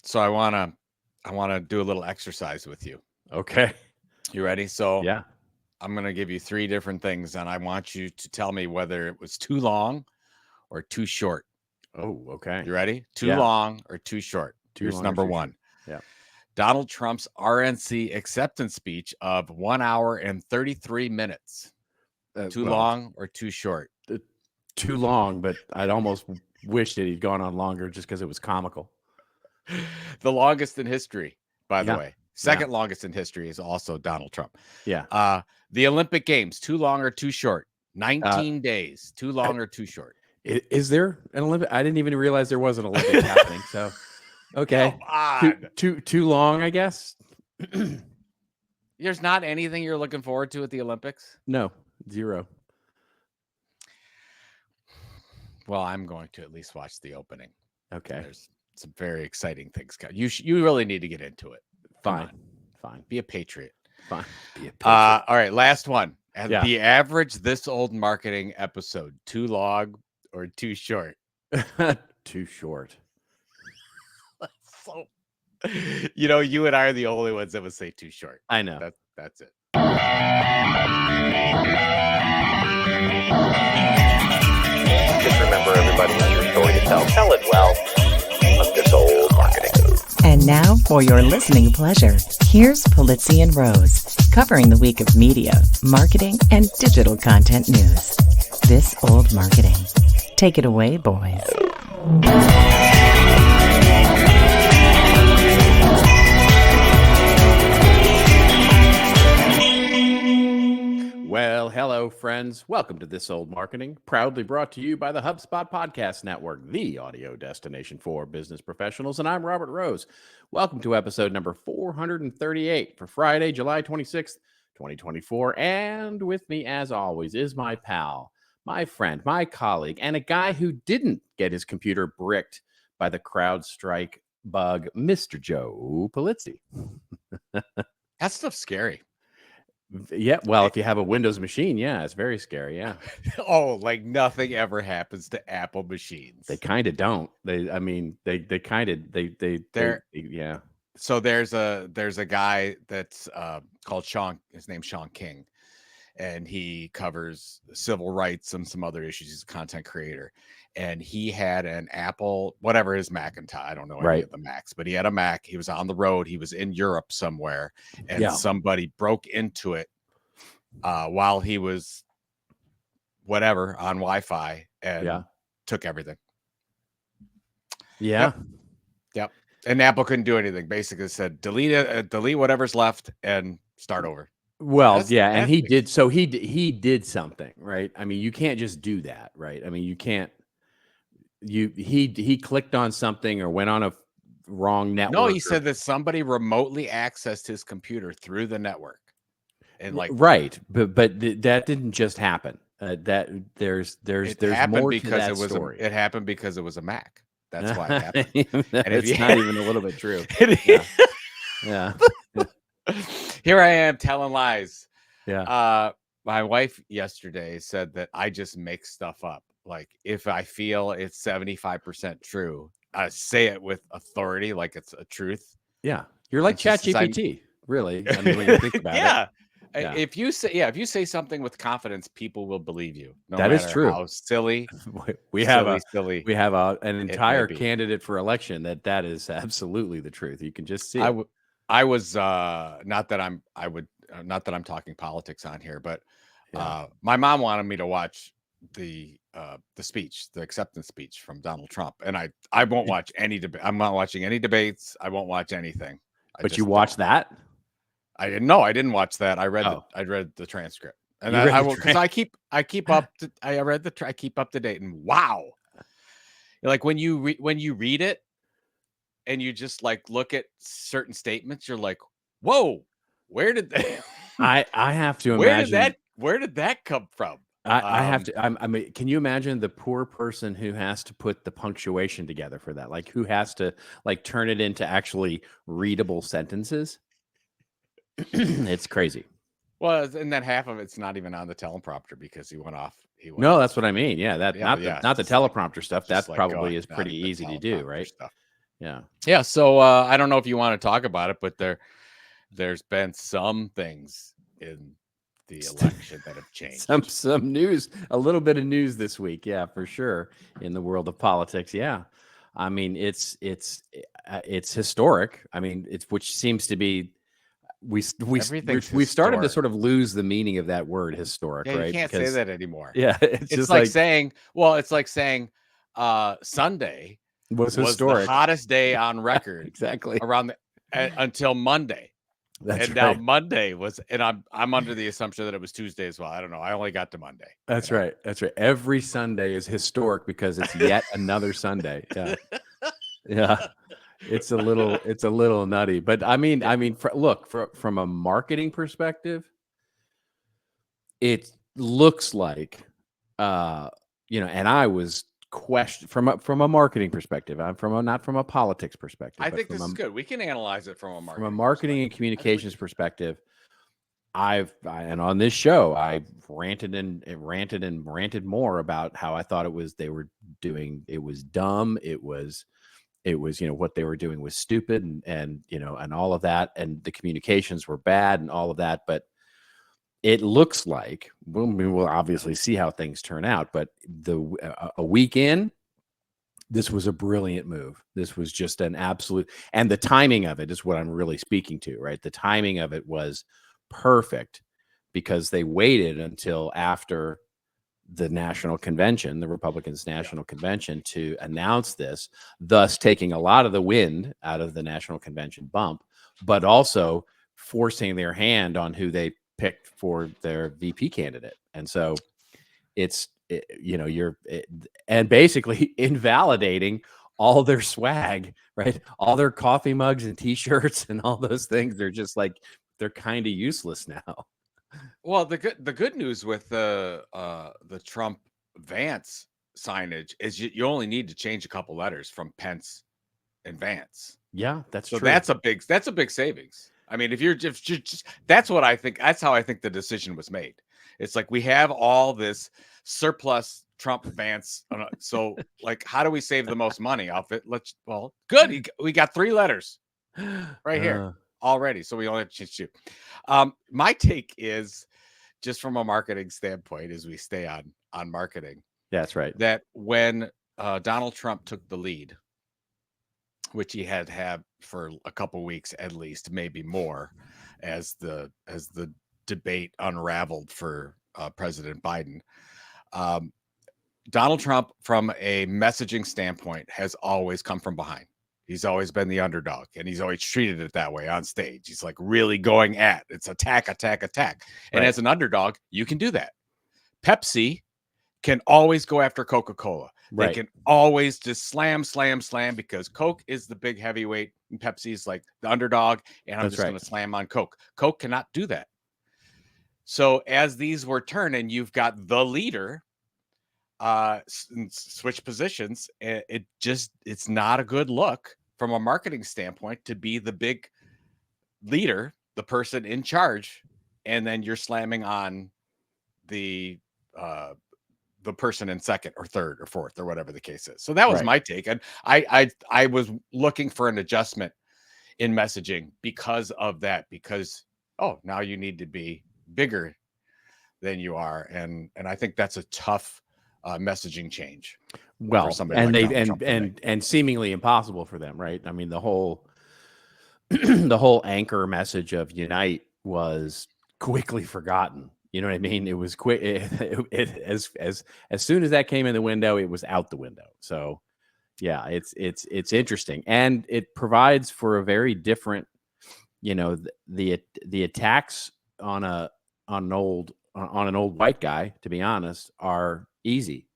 So I wanna do a little exercise with you. Okay. You ready? So Yeah. I'm gonna give you 3 different things, and I want you to tell me whether it was too long or too short. Oh, okay. You ready? Too Yeah. long or too short? Too Here's long or number too 1. short? Donald Trump's RNC acceptance speech of 1 hour and 33 minutes. Too Well, long or too short? too long, but I'd almost wish that he'd gone on longer just because it was comical. The longest in history, by the Yeah. way. Second longest in history is also Donald Trump. Yeah. The Olympic Games, too long or too short? 19 days, too long or too short? Is there an Olympic? I didn't even realize there was an Olympic happening. So, okay. Come on. Too long, I guess. There's not anything you're looking forward to at the Olympics? No, 0. Well, I'm going to at least watch the opening. Okay. There's some very exciting things. You really need to get into it. Fine. Be a patriot. Fine. Be a patriot. All right, last one. Yeah. The average This Old Marketing episode, too long or too short? Too short. So, you and I are the only ones that would say too short. I know. That's it. Just remember, everybody has your story to tell. Tell it well. Of this old marketing. And now, for your listening pleasure, here's Pulizzi and Rose, covering the week of media, marketing, and digital content news. This Old Marketing. Take it away, boys. Well, hello, friends. Welcome to This Old Marketing, proudly brought to you by the HubSpot Podcast Network, the audio destination for business professionals. And I'm Robert Rose. Welcome to episode number 438 for Friday, July 26th, 2024. And with me, as always, is my pal, my friend, my colleague, and a guy who didn't get his computer bricked by the CrowdStrike bug, Mr. Joe Pulizzi. That stuff's scary. Yeah, well, if you have a Windows machine, yeah, it's very scary. Yeah. Oh, like nothing ever happens to Apple machines. They kind of don't. They yeah. So there's a guy that's called Sean. His name's Sean King, and he covers civil rights and some other issues. He's a content creator, and he had an Apple, whatever his Macintosh. I don't know any of the Macs, but he had a Mac. He was on the road. He was in Europe somewhere, and somebody broke into it while he was whatever on Wi-Fi and took everything. Yeah. Yep. And Apple couldn't do anything. Basically said delete it, delete whatever's left, and start over. Well, and he did. So he did something, right? I mean, you can't just do that, right? I mean, you can't. He clicked on something or went on a wrong network. No, he said that somebody remotely accessed his computer through the network, and right, but that didn't just happen. That there's more to that story. It happened because it was a Mac. That's why it happened. It's not even a little bit true. Yeah. Here I am telling lies. Yeah. My wife yesterday said that I just make stuff up. Like if I feel it's 75% true, I say it with authority, like it's a truth. Yeah. You're like ChatGPT, really. I mean, when you think about it. Yeah. If you say something with confidence, people will believe you. That is true. How silly. We have an entire candidate for election that is absolutely the truth. You can just see. I was not that I'm talking politics on here, but my mom wanted me to watch the speech, the acceptance speech from Donald Trump, and I won't watch any debate. I'm not watching any debates. I won't watch anything. But you watched that? I didn't know. I didn't watch that. I read the transcript, and I will because I keep up to date. And wow, like when you read it. And you just like look at certain statements, you're like, whoa, where did that I have to imagine where did that come from? I have to I mean, can you imagine the poor person who has to put the punctuation together for that? Like who has to like turn it into actually readable sentences? It's crazy. Well, and then half of it's not even on the teleprompter because he went off. No, that's what I mean. Yeah, not the teleprompter stuff. That probably is pretty easy to do, right? Stuff. Yeah. So I don't know if you want to talk about it, but there's been some things in the election that have changed. Some news, a little bit of news this week. Yeah, for sure. In the world of politics. Yeah. I mean, it's historic. I mean, which seems to be, we've started to sort of lose the meaning of that word historic, yeah, right? You can't say that anymore. Yeah. It's just like saying, Sunday was the historic. hottest day on record. Exactly. Around until Monday. That's and right. Now Monday was, and I'm under the assumption that it was Tuesday as well. I don't know. I only got to Monday. That's right. That's right. Every Sunday is historic because it's yet another Sunday. Yeah. Yeah. It's a little nutty, but I mean, from a marketing perspective, it looks like, and I was questioned from a marketing perspective. I'm not from a politics perspective. I think this is good. We can analyze it from a marketing and communications perspective. And on this show, I ranted more about how I thought they were doing. It was dumb. It was, what they were doing was stupid and all of that. And the communications were bad and all of that. But it looks like, we'll obviously see how things turn out. But a week in, this was a brilliant move. This was just an absolute, and the timing of it is what I'm really speaking to, right? The timing of it was perfect because they waited until after the national convention, the Republicans' national convention, to announce this, thus taking a lot of the wind out of the national convention bump, but also forcing their hand on who they picked for their VP candidate. And so and basically invalidating all their swag, right? All their coffee mugs and t-shirts and all those things. They're just like, they're kind of useless now. Well, the good news with the Trump Vance signage is you only need to change a couple letters from Pence and Vance. Yeah, that's true. That's a big savings. I mean, if you're just that's what I think. That's how I think the decision was made. It's like we have all this surplus Trump Vance. So like, how do we save the most money off it? Good. We got 3 letters right here already. So we only have to change 2. My take is, just from a marketing standpoint, as we stay on marketing. Yeah, that's right. That when Donald Trump took the lead, which he had for a couple weeks at least, maybe more, as the debate unraveled for President Biden. Donald Trump, from a messaging standpoint, has always come from behind. He's always been the underdog, and he's always treated it that way on stage. He's like really going at it's attack. And as an underdog, you can do that. Pepsi can always go after Coca-Cola. They can always just slam because Coke is the big heavyweight and Pepsi is like the underdog, and I'm just going to slam on Coke. Coke cannot do that. So as these were turning, you've got the leader switch positions. It's not a good look from a marketing standpoint to be the big leader, the person in charge, and then you're slamming on the person in second or third or fourth or whatever the case is. So that was my take. And I was looking for an adjustment in messaging because of that, because now you need to be bigger than you are. And I think that's a tough messaging change. Well, and seemingly impossible for them, right? I mean, the whole anchor message of Unite was quickly forgotten. You know what I mean? It was quick. As soon as that came in the window, it was out the window. So, yeah, it's interesting, and it provides for a very different, the attacks on an old white guy, to be honest, are easy.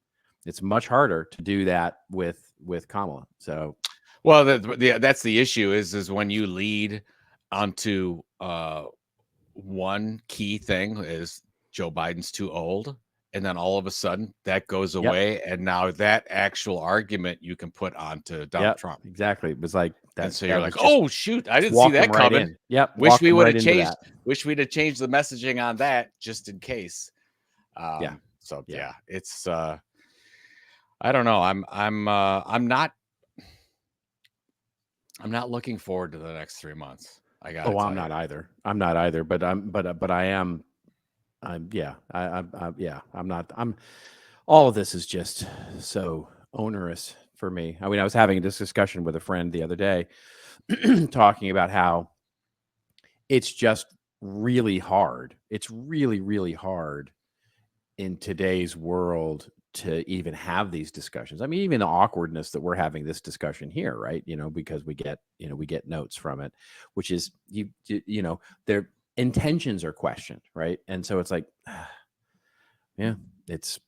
It's much harder to do that with Kamala. So, well, that's the issue is when you lead onto one key thing is Joe Biden's too old, and then all of a sudden that goes away, and now that actual argument you can put onto Donald Trump. Exactly. It was like that. And so you're like, oh shoot, I didn't see that coming. Yep. Wish we'd have changed the messaging on that just in case. So yeah, it's I don't know. I'm not. I'm not looking forward to the next 3 months. I got. Oh, I'm not either. I'm not either. But I am. Yeah. I'm not. All of this is just so onerous for me. I mean, I was having this discussion with a friend the other day, talking about how it's just really hard. It's really, really hard in today's world to even have these discussions. I mean, even the awkwardness that we're having this discussion here, right? Because we get notes from it, which is their intentions are questioned, right? And so it's like, yeah, it's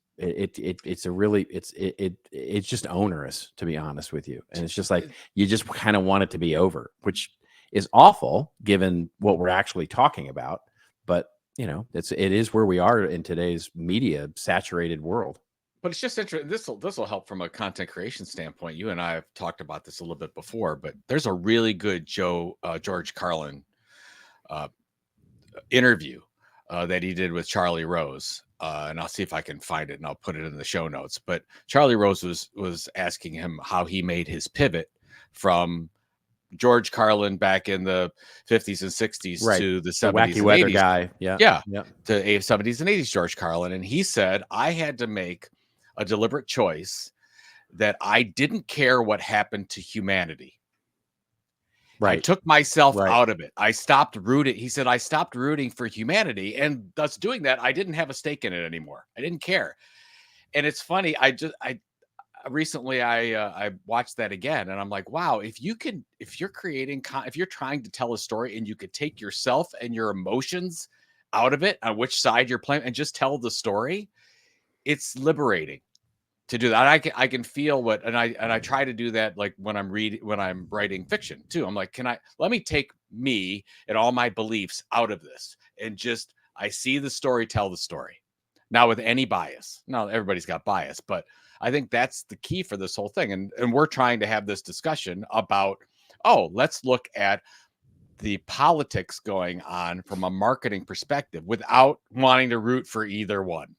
just onerous, to be honest with you. And it's just like, you just kind of want it to be over, which is awful given what we're actually talking about. But it is where we are in today's media saturated world. But it's just interesting. This will help from a content creation standpoint. You and I have talked about this a little bit before, but there's a really good George Carlin interview that he did with Charlie Rose. And I'll see if I can find it and I'll put it in the show notes. But Charlie Rose was asking him how he made his pivot from George Carlin back in the 50s and 60s right. to the 70s the wacky and weather 80s. Guy. Yeah. To 70s and 80s George Carlin. And he said, I had to make a deliberate choice that I didn't care what happened to humanity. Right. I took myself out of it. I stopped rooting. He said, I stopped rooting for humanity. And thus doing that, I didn't have a stake in it anymore. I didn't care. And it's funny. Recently I watched that again and I'm like, wow, if you're trying to tell a story and you could take yourself and your emotions out of it, on which side you're playing, and just tell the story, it's liberating to do that. I can feel what, and I try to do that, like when I'm writing fiction too. I'm like, let me take me and all my beliefs out of this and just, I see the story, tell the story. Now with any bias. Now everybody's got bias, but I think that's the key for this whole thing. And we're trying to have this discussion about, let's look at the politics going on from a marketing perspective without wanting to root for either one.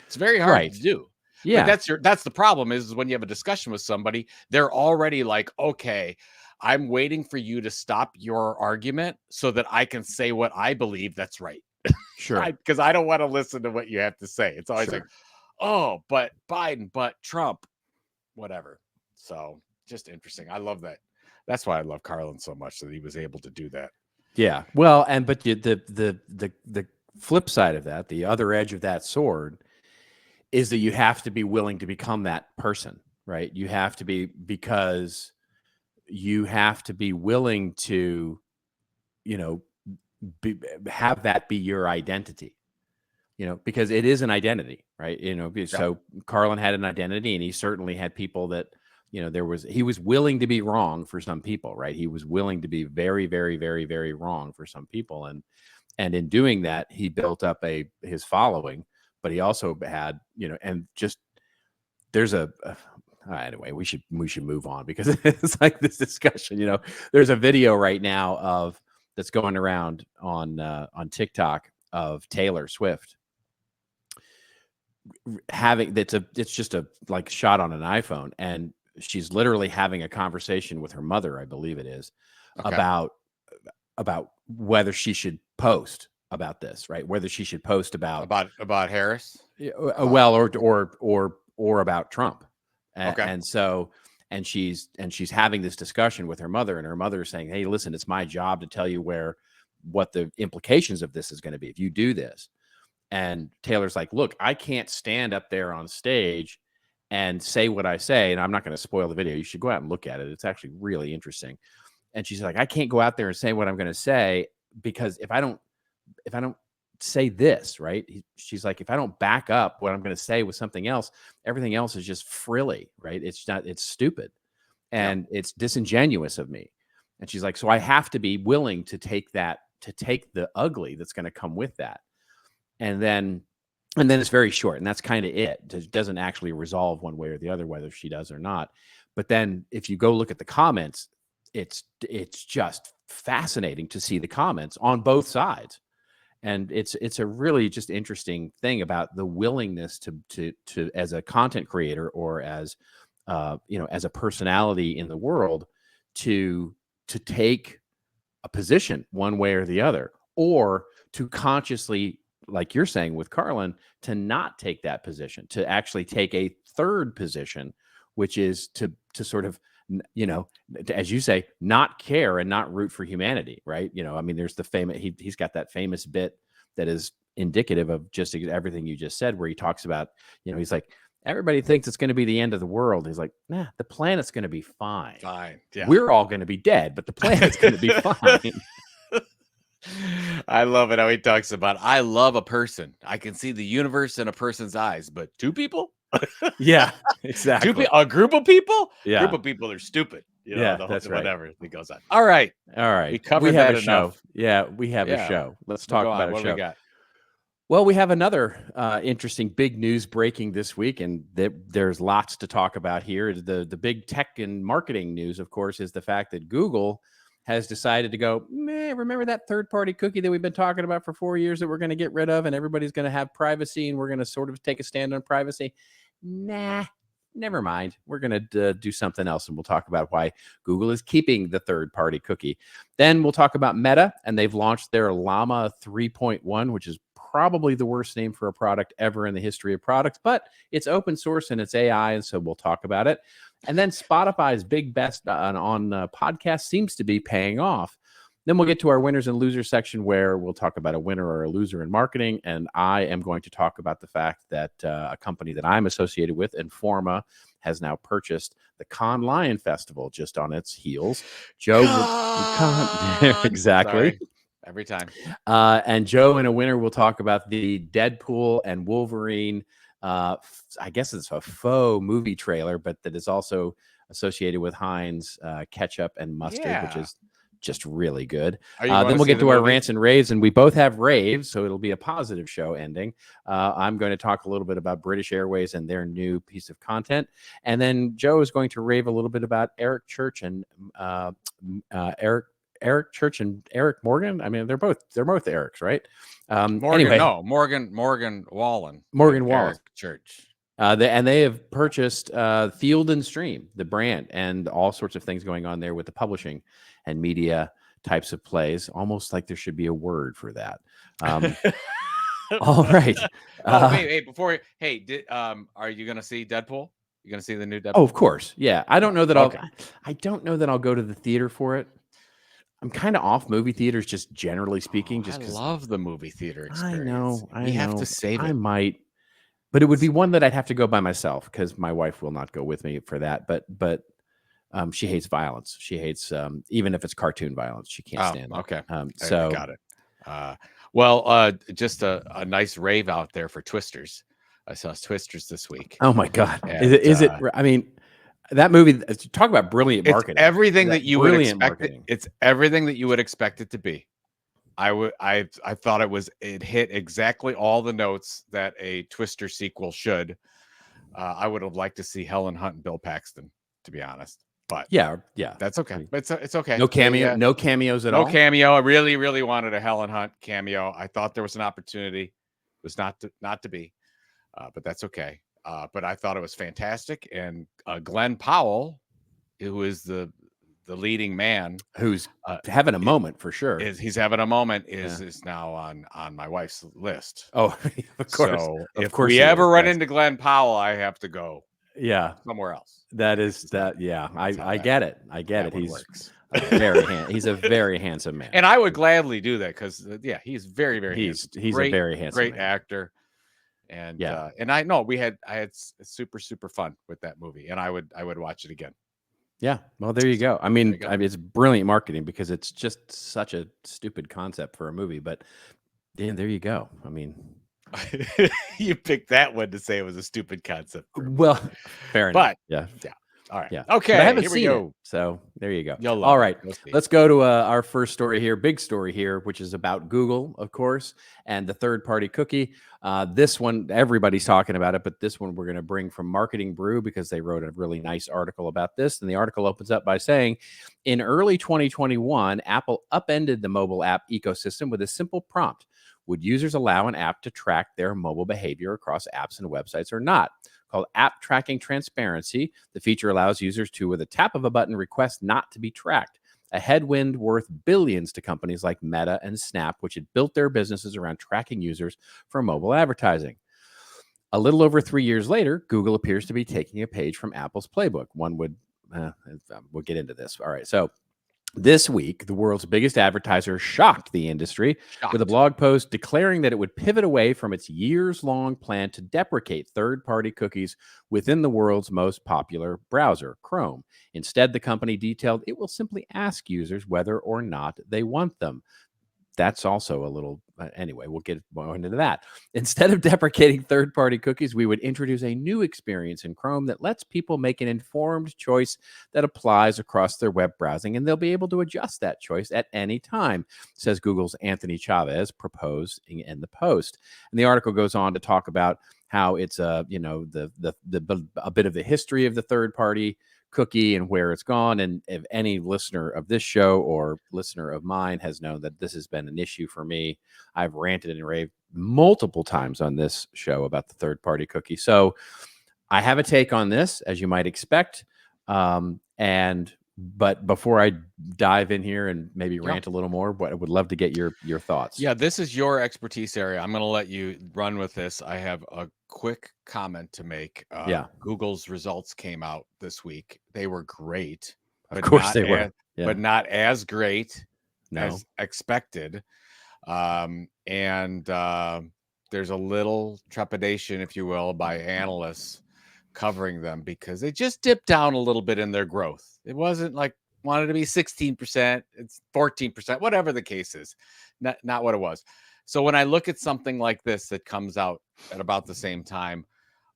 It's very hard to do. Yeah. But that's the problem is when you have a discussion with somebody, they're already like, okay, I'm waiting for you to stop your argument so that I can say what I believe that's right. Sure. Because I don't want to listen to what you have to say. It's always like, oh, but Biden, but Trump, whatever. So just interesting. I love that. That's why I love Carlin so much, that he was able to do that. Yeah. Well, but the flip side of that, the other edge of that sword, is that you have to be willing to become that person, right? You have to be, because you have to be willing to, have that be your identity. Because it is an identity, right? So Carlin had an identity, and he certainly had people that, he was willing to be wrong for some people, right? He was willing to be very, very, very, very wrong for some people. And in doing that, he built up his following, but he also had, and just, there's anyway, we should move on, because it's like this discussion, there's a video right now that's going around on TikTok of Taylor Swift it's just a like shot on an iPhone, and she's literally having a conversation with her mother, I believe it is, about whether she should post about this, right? Whether she should post about Harris, well, or about Trump, and she's having this discussion with her mother, and her mother is saying, "Hey, listen, it's my job to tell you what the implications of this is going to be if you do this." And Taylor's like, "Look, I can't stand up there on stage and say what I say, and I'm not going to spoil the video. You should go out and look at it. It's actually really interesting." And she's like, "I can't go out there and say what I'm going to say, because if I don't say this, right?" She's like, "If I don't back up what I'm going to say with something else, everything else is just frilly, right? It's stupid, and it's disingenuous of me." And she's like, "So I have to be willing to take the ugly that's going to come with that." And then it's very short, and that's kind of it. It doesn't actually resolve one way or the other whether she does or not. But then if you go look at the comments, it's just fascinating to see the comments on both sides. And it's a really just interesting thing about the willingness to as a content creator, or as as a personality in the world, to take a position one way or the other, or to consciously, like you're saying with Carlin, to not take that position, to actually take a third position, which is to sort of, as you say, not care and not root for humanity, right? I mean, there's the famous, he's got that famous bit that is indicative of just everything you just said, where he talks about, he's like, everybody thinks it's going to be the end of the world. He's like, nah, the planet's going to be fine. Fine. Yeah. We're all going to be dead, but the planet's going to be fine. I love it how he talks about, I love a person. I can see the universe in a person's eyes, but two people? Yeah, exactly. A group of people? Yeah. Group of people are stupid. That's right. Whatever that goes on. All right. We covered have that a show. enough. Yeah, we have a show. Let's talk about a what show. We got? Well, we have another interesting big news breaking this week, and there's lots to talk about here. The big tech and marketing news, of course, is the fact that Google has decided to go, remember that third-party cookie that we've been talking about for 4 years that we're going to get rid of, and everybody's going to have privacy, and we're going to sort of take a stand on privacy? Nah, never mind. We're going to do something else, and we'll talk about why Google is keeping the third-party cookie. Then we'll talk about Meta, and they've launched their Llama 3.1, which is probably the worst name for a product ever in the history of products, but it's open source and it's AI, and so we'll talk about it. And then Spotify's big best on podcast seems to be paying off. Then we'll get to our winners and losers section, where we'll talk about a winner or a loser in marketing, and I am going to talk about the fact that a company that I'm associated with, Informa, has now purchased the Cannes Lion Festival just on its heels. Joe, exactly. Sorry. Every time. And Joe, in a winner, will talk about the Deadpool and Wolverine. I guess it's a faux movie trailer, but that is also associated with Heinz ketchup and mustard, which is just really good. Then we'll get to our rants and raves, and we both have raves, so it'll be a positive show ending. I'm going to talk a little bit about British Airways and their new piece of content, and then Joe is going to rave a little bit about Eric Church and Eric Church and Eric Morgan. I mean, they're both Erics, right? Morgan Wallen. Eric Church. They have purchased Field and Stream, the brand, and all sorts of things going on there with the publishing and media types of plays. Almost like there should be a word for that. All right. Are you going to see Deadpool? You going to see the new Deadpool? Oh, of course. Yeah. I don't know that I don't know that I'll go to the theater for it. I'm kind of off movie theaters, just generally speaking. Just I love the movie theater experience. I know. You have to save it. I might, but it would be one that I'd have to go by myself, because my wife will not go with me for that. But she hates violence. She hates even if it's cartoon violence. She can't stand it. Okay. So got it. Just a nice rave out there for Twisters. I saw Twisters this week. Oh my God! And, is it? I mean, that movie. Talk about brilliant marketing. It's everything that you would expect. Marketing. It's everything that you would expect it to be. I thought it hit exactly all the notes that a Twister sequel should. I would have liked to see Helen Hunt and Bill Paxton, to be honest. But yeah, that's okay. But it's okay. No cameo, no cameos at all. No cameo. I really, really wanted a Helen Hunt cameo. I thought there was an opportunity. It was not to be, but that's okay. But I thought it was fantastic. And Glenn Powell, who is the leading man, who's having a moment for sure, he's having a moment is now on my wife's list. Oh, of course. So if we ever run into Glenn Powell, I have to go. Yeah, somewhere else. That is that. Yeah, I get it. I get it. He's a very handsome man, and I would gladly do that because he's very, very handsome. He's a very handsome, great actor. And and I know I had super fun with that movie, and I would watch it again. Yeah, well, there you go. I mean, it's brilliant marketing because it's just such a stupid concept for a movie, but then there you go. I mean, you picked that one to say it was a stupid concept. Well, fair enough. But yeah. All right. Yeah. Okay. But I haven't seen it. So there you go. You'll love All right. it. Let's go to our first story here. Big story here, which is about Google, of course, and the third-party cookie. This one, everybody's talking about it, but this one we're going to bring from Marketing Brew because they wrote a really nice article about this. And the article opens up by saying, in early 2021, Apple upended the mobile app ecosystem with a simple prompt. Would users allow an app to track their mobile behavior across apps and websites or not? called App Tracking Transparency. The feature allows users to, with a tap of a button, request not to be tracked. A headwind worth billions to companies like Meta and Snap, which had built their businesses around tracking users for mobile advertising. A little over 3 years later, Google appears to be taking a page from Apple's playbook. One would, we'll get into this. All right. So this week, the world's biggest advertiser shocked the industry with a blog post declaring that it would pivot away from its years-long plan to deprecate third-party cookies within the world's most popular browser, Chrome. Instead, the company detailed it will simply ask users whether or not they want them. That's also a little, anyway, we'll get more into that. Instead of deprecating third-party cookies, we would introduce a new experience in Chrome that lets people make an informed choice that applies across their web browsing, and they'll be able to adjust that choice at any time, says Google's Anthony Chavez, proposing in the post. And the article goes on to talk about how it's a bit of the history of the third-party cookie and where it's gone. And if any listener of this show or listener of mine has known that this has been an issue for me, I've ranted and raved multiple times on this show about the third-party cookie. So I have a take on this, as you might expect. But before I dive in here and maybe rant a little more, I would love to get your thoughts. Yeah, this is your expertise area. I'm going to let you run with this. I have a quick comment to make. Google's results came out this week. They were great. Of course they were. But not as great as expected. There's a little trepidation, if you will, by analysts covering them because they just dipped down a little bit in their growth. It wasn't like wanted to be 16%, it's 14%, whatever the case is. Not what it was. So when I look at something like this that comes out at about the same time,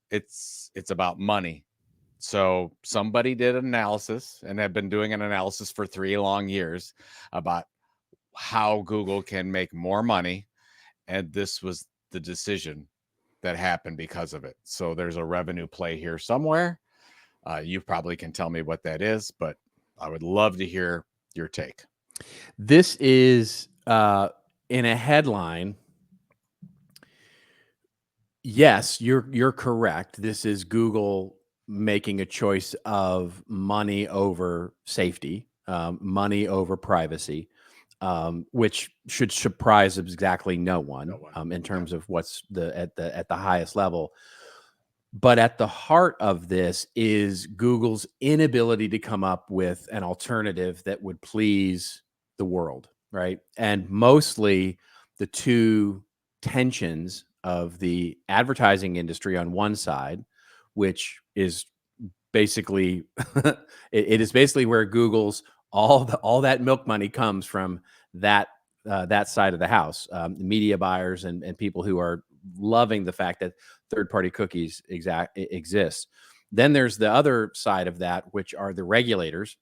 it's about money. So somebody did an analysis and have been doing an analysis for 3 long years about how Google can make more money. And this was the decision that happened because of it. So there's a revenue play here somewhere. You probably can tell me what that is, but I would love to hear your take. This is in a headline. Yes, you're correct. This is Google making a choice of money over safety, money over privacy, which should surprise exactly no one in terms of what's at the highest level. But at the heart of this is Google's inability to come up with an alternative that would please the world, right? And mostly the two tensions of the advertising industry on one side, which is basically it is basically where Google's all that milk money comes from, that side of the house, media buyers and people who are loving the fact that third-party cookies exist. Then there's the other side of that, which are the regulators.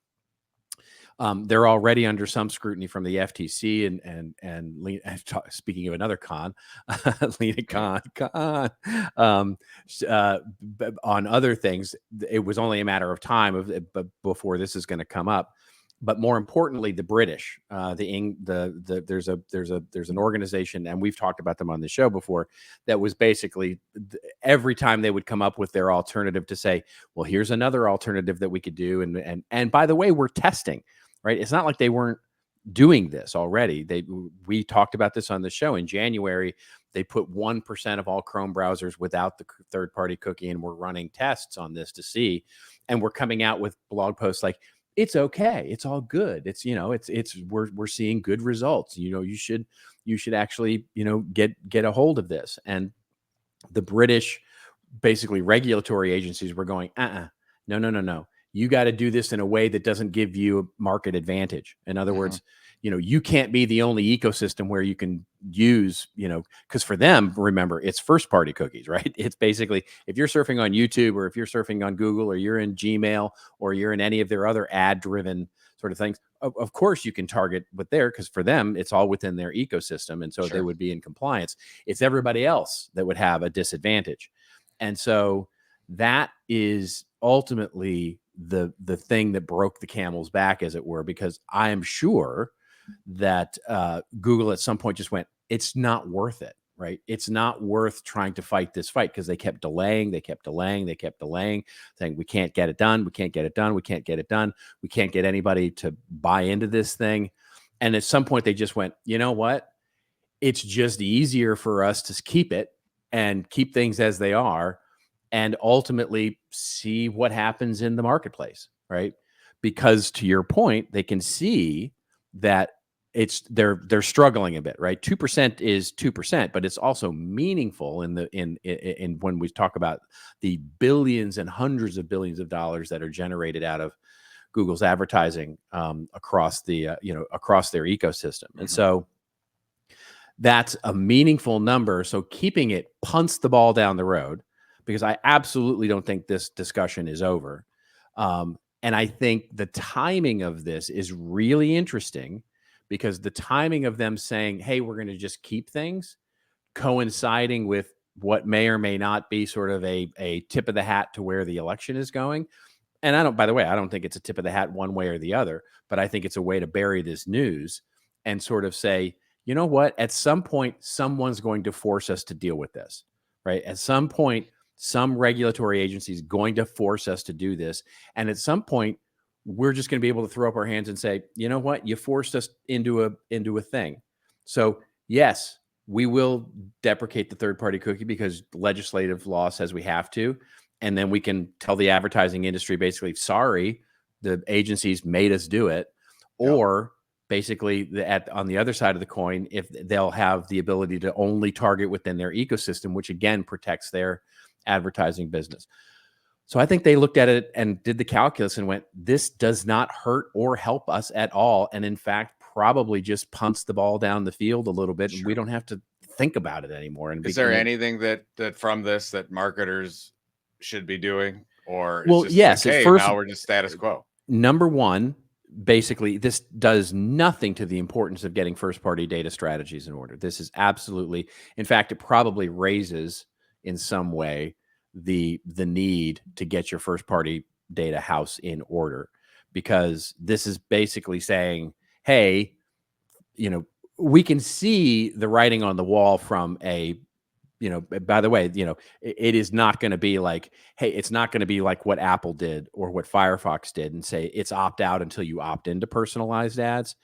They're already under some scrutiny from the FTC and speaking of another Lena Khan, on other things. It was only a matter of time before this is going to come up. But more importantly, the British, there's an organization, and we've talked about them on the show before, that was basically every time they would come up with their alternative to say, well, here's another alternative that we could do. And by the way, we're testing, right? It's not like they weren't doing this already. We talked about this on the show in January. They put 1% of all Chrome browsers without the third-party cookie, and we're running tests on this to see. And we're coming out with blog posts like, it's okay. It's all good. We're seeing good results. You should actually, get a hold of this. And the British basically regulatory agencies were going, no. You got to do this in a way that doesn't give you a market advantage. In other words, you can't be the only ecosystem where you can use, because for them, remember, it's first party cookies, right? It's basically, if you're surfing on YouTube or if you're surfing on Google or you're in Gmail or you're in any of their other ad driven sort of things, of course you can target with there, because for them, it's all within their ecosystem. And so they would be in compliance. It's everybody else that would have a disadvantage. And so that is ultimately the thing that broke the camel's back, as it were, because I am sure that Google at some point just went, it's not worth it. right? It's not worth trying to fight this fight because they kept delaying, saying we can't get it done, we can't get it done, we can't get it done, we can't get anybody to buy into this thing. And at some point they just went, you know what? It's just easier for us to keep it and keep things as they are and ultimately see what happens in the marketplace, right? Because to your point, they can see that they're struggling a bit, right? 2% is 2%, but it's also meaningful in when we talk about the billions and hundreds of billions of dollars that are generated out of Google's advertising across the across their ecosystem. And so that's a meaningful number. So keeping it punts the ball down the road, because I absolutely don't think this discussion is over. And I think the timing of this is really interesting, because the timing of them saying, hey, we're going to just keep things, coinciding with what may or may not be sort of a tip of the hat to where the election is going. And by the way, I don't think it's a tip of the hat one way or the other, but I think it's a way to bury this news and sort of say, you know what, at some point, someone's going to force us to deal with this, right? At some point, some regulatory agency is going to force us to do this. And at some point, we're just going to be able to throw up our hands and say, you know what, you forced us into a thing. So yes, we will deprecate the third-party cookie because legislative law says we have to. And then we can tell the advertising industry, basically, sorry, the agencies made us do it. Or basically, on the other side of the coin, if they'll have the ability to only target within their ecosystem, which again protects their advertising business. So I think they looked at it and did the calculus and went, this does not hurt or help us at all. And in fact, probably just punts the ball down the field a little bit. And we don't have to think about it anymore. And is there anything that from this that marketers should be doing? Or well, it's just yes, like, hey, first, now we're just status quo? Number one, basically, this does nothing to the importance of getting first-party data strategies in order. This is absolutely, in fact, it probably raises in some way the need to get your first-party data house in order, because this is basically saying, hey, we can see the writing on the wall from a, by the way, it is not going to be like, hey, it's not going to be like what Apple did or what Firefox did and say it's opt out until you opt into personalized ads.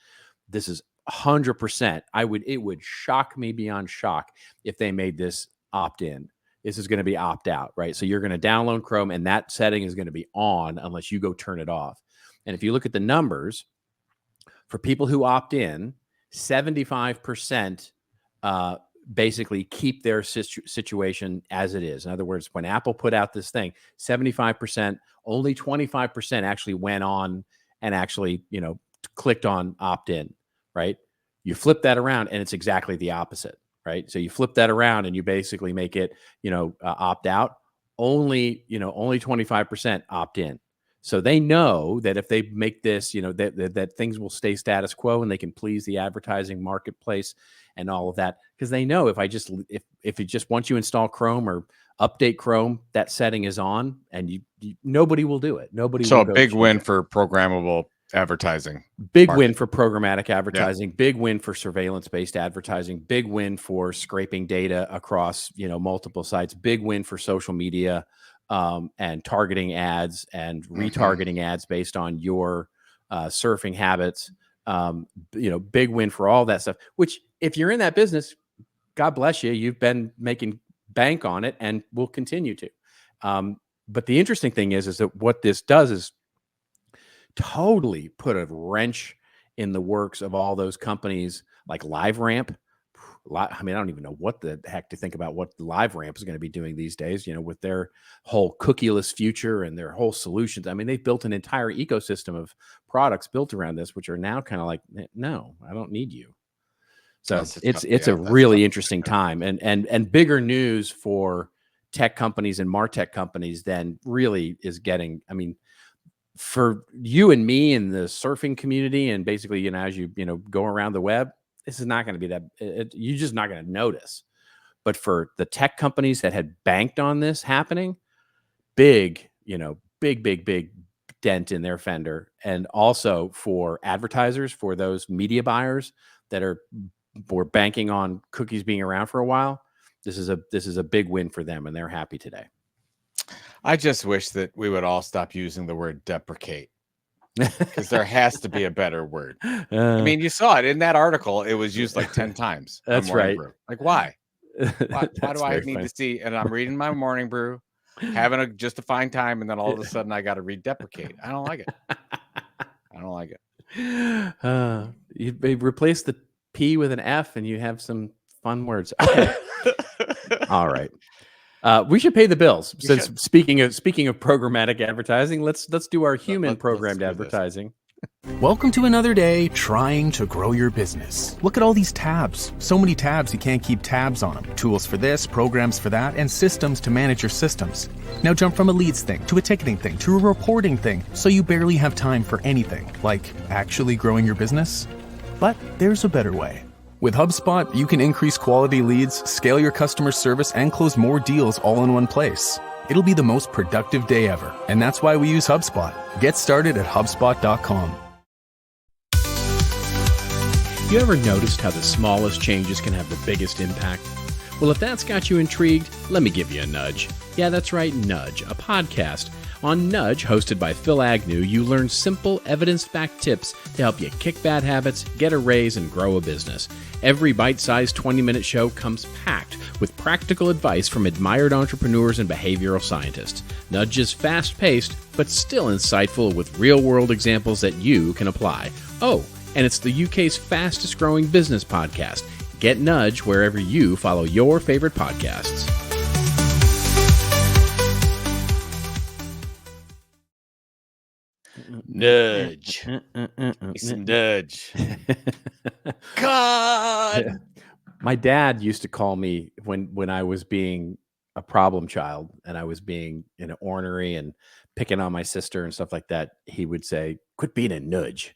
This is 100%. It would shock me beyond shock if they made this opt in. This is going to be opt out, right? So you're going to download Chrome and that setting is going to be on unless you go turn it off. And if you look at the numbers for people who opt in, 75% basically keep their situation as it is. In other words, when Apple put out this thing, 75%, only 25% actually went on and actually, clicked on opt-in, right? You flip that around and it's exactly the opposite, right? So you flip that around and you basically make it, opt out. Only 25% opt in. So they know that if they make this, that things will stay status quo and they can please the advertising marketplace and all of that. Because they know if it just once you install Chrome or update Chrome, that setting is on, and nobody will do it. Nobody. So will a go big win it. for programmable advertising. Big market. win for programmatic advertising. Yeah. Big win for surveillance-based advertising. Big win for scraping data across multiple sites. Big win for social media. And targeting ads and retargeting ads based on your surfing habits, big win for all that stuff, which if you're in that business, God bless you, you've been making bank on it and will continue to. But the interesting thing is that what this does is totally put a wrench in the works of all those companies like LiveRamp. I mean, I don't even know what the heck to think about what LiveRamp is going to be doing these days, with their whole cookieless future and their whole solutions. I mean, they've built an entire ecosystem of products built around this, which are now kind of like, no, I don't need you. So it's a really interesting time and bigger news for tech companies and MarTech companies than really is getting, I mean, for you and me in the surfing community and basically, as you, go around the web, this is not going to be that you're just not going to notice. But for the tech companies that had banked on this happening, big dent in their fender. And also for advertisers, for those media buyers that are were banking on cookies being around for a while. This is a big win for them, and they're happy today. I just wish that we would all stop using the word deprecate, because there has to be a better word. I mean, you saw it in that article. It was used like 10 times. That's right. Brew. Like, why? Why do I need funny. to see? And I'm reading my morning brew, having just a fine time, and then all of a sudden I got to read deprecate. I don't like it. I don't like it. You replace the P with an F, and you have some fun words. Okay. All right. We should pay the bills. Since speaking of programmatic advertising, let's do our human programmed advertising. Welcome to another day trying to grow your business. Look at all these tabs. So many tabs you can't keep tabs on them. Tools for this, programs for that, and systems to manage your systems. Now jump from a leads thing to a ticketing thing to a reporting thing, so you barely have time for anything, like actually growing your business. But there's a better way. With HubSpot, you can increase quality leads, scale your customer service, and close more deals all in one place. It'll be the most productive day ever, and that's why we use HubSpot. Get started at HubSpot.com. You ever noticed how the smallest changes can have the biggest impact? Well, if that's got you intrigued, let me give you a nudge. Yeah, that's right, Nudge, a podcast. On Nudge, hosted by Phil Agnew, you learn simple, evidence-backed tips to help you kick bad habits, get a raise, and grow a business. Every bite-sized 20-minute show comes packed with practical advice from admired entrepreneurs and behavioral scientists. Nudge is fast-paced, but still insightful with real-world examples that you can apply. Oh, and it's the UK's fastest-growing business podcast. Get Nudge wherever you follow your favorite podcasts. Nudge. Some nudge. God. My dad used to call me when I was being a problem child and I was being ornery and picking on my sister and stuff like that. He would say, "Quit being a nudge."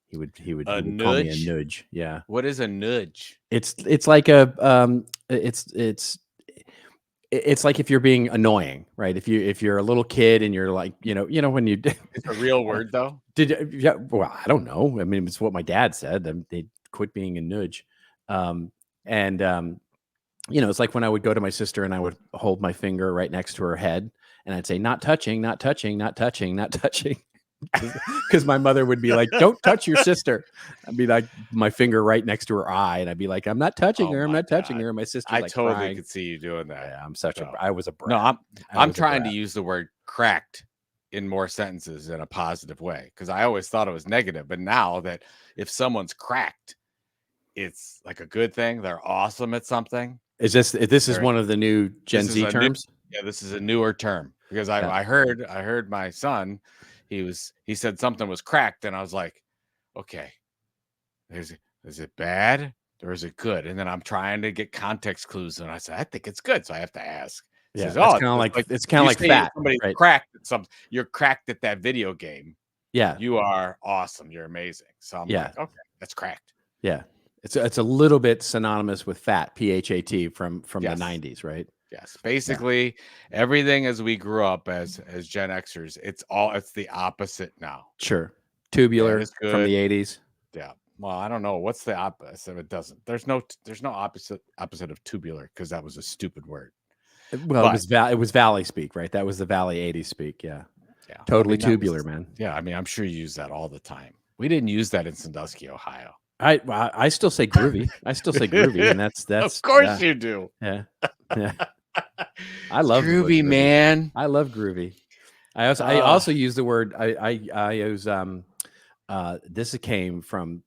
He would call me a nudge. Yeah. What is a nudge? It's like a it's like if you're being annoying, right? If you're a little kid and you're like, when you it's a real word though. Well, I don't know. I mean, it's what my dad said. They quit being a nudge. It's like when I would go to my sister and I would hold my finger right next to her head and I'd say, "Not touching, not touching, not touching, not touching." Because my mother would be like, "Don't touch your sister." I'd be like, my finger right next to her eye, and I'd be like, "I'm not touching her. I'm not touching her." And my sister, I totally could see you doing that. Yeah, I was a brat. No, I'm trying to use the word cracked in more sentences in a positive way, because I always thought it was negative. But now that if someone's cracked, it's like a good thing. They're awesome at something. This is one of the new Gen Z terms? This is a newer term, because I heard my son. He said something was cracked, and I was like, okay, is it bad or is it good? And then I'm trying to get context clues, and I said, I think it's good, so I have to ask. He says, it's kind of like fat. Somebody right? cracked at something. You're cracked at that video game. Yeah, you are awesome. You're amazing. So I'm like, okay, that's cracked. Yeah, it's a little bit synonymous with fat, PHAT from the 90s, right? Yes, basically everything as we grew up as Gen Xers, it's the opposite now. Sure, tubular from the 80s. Yeah, well, I don't know what's the opposite. It doesn't. There's no opposite of tubular, because that was a stupid word. Well, it was Valley speak, right? That was the Valley 80s speak. Yeah, totally tubular, man. Yeah, I mean, I'm sure you use that all the time. We didn't use that in Sandusky, Ohio. I still say groovy. And that's of course you do. Yeah. I love groovy, man. I love groovy. I also use the word. I use this came from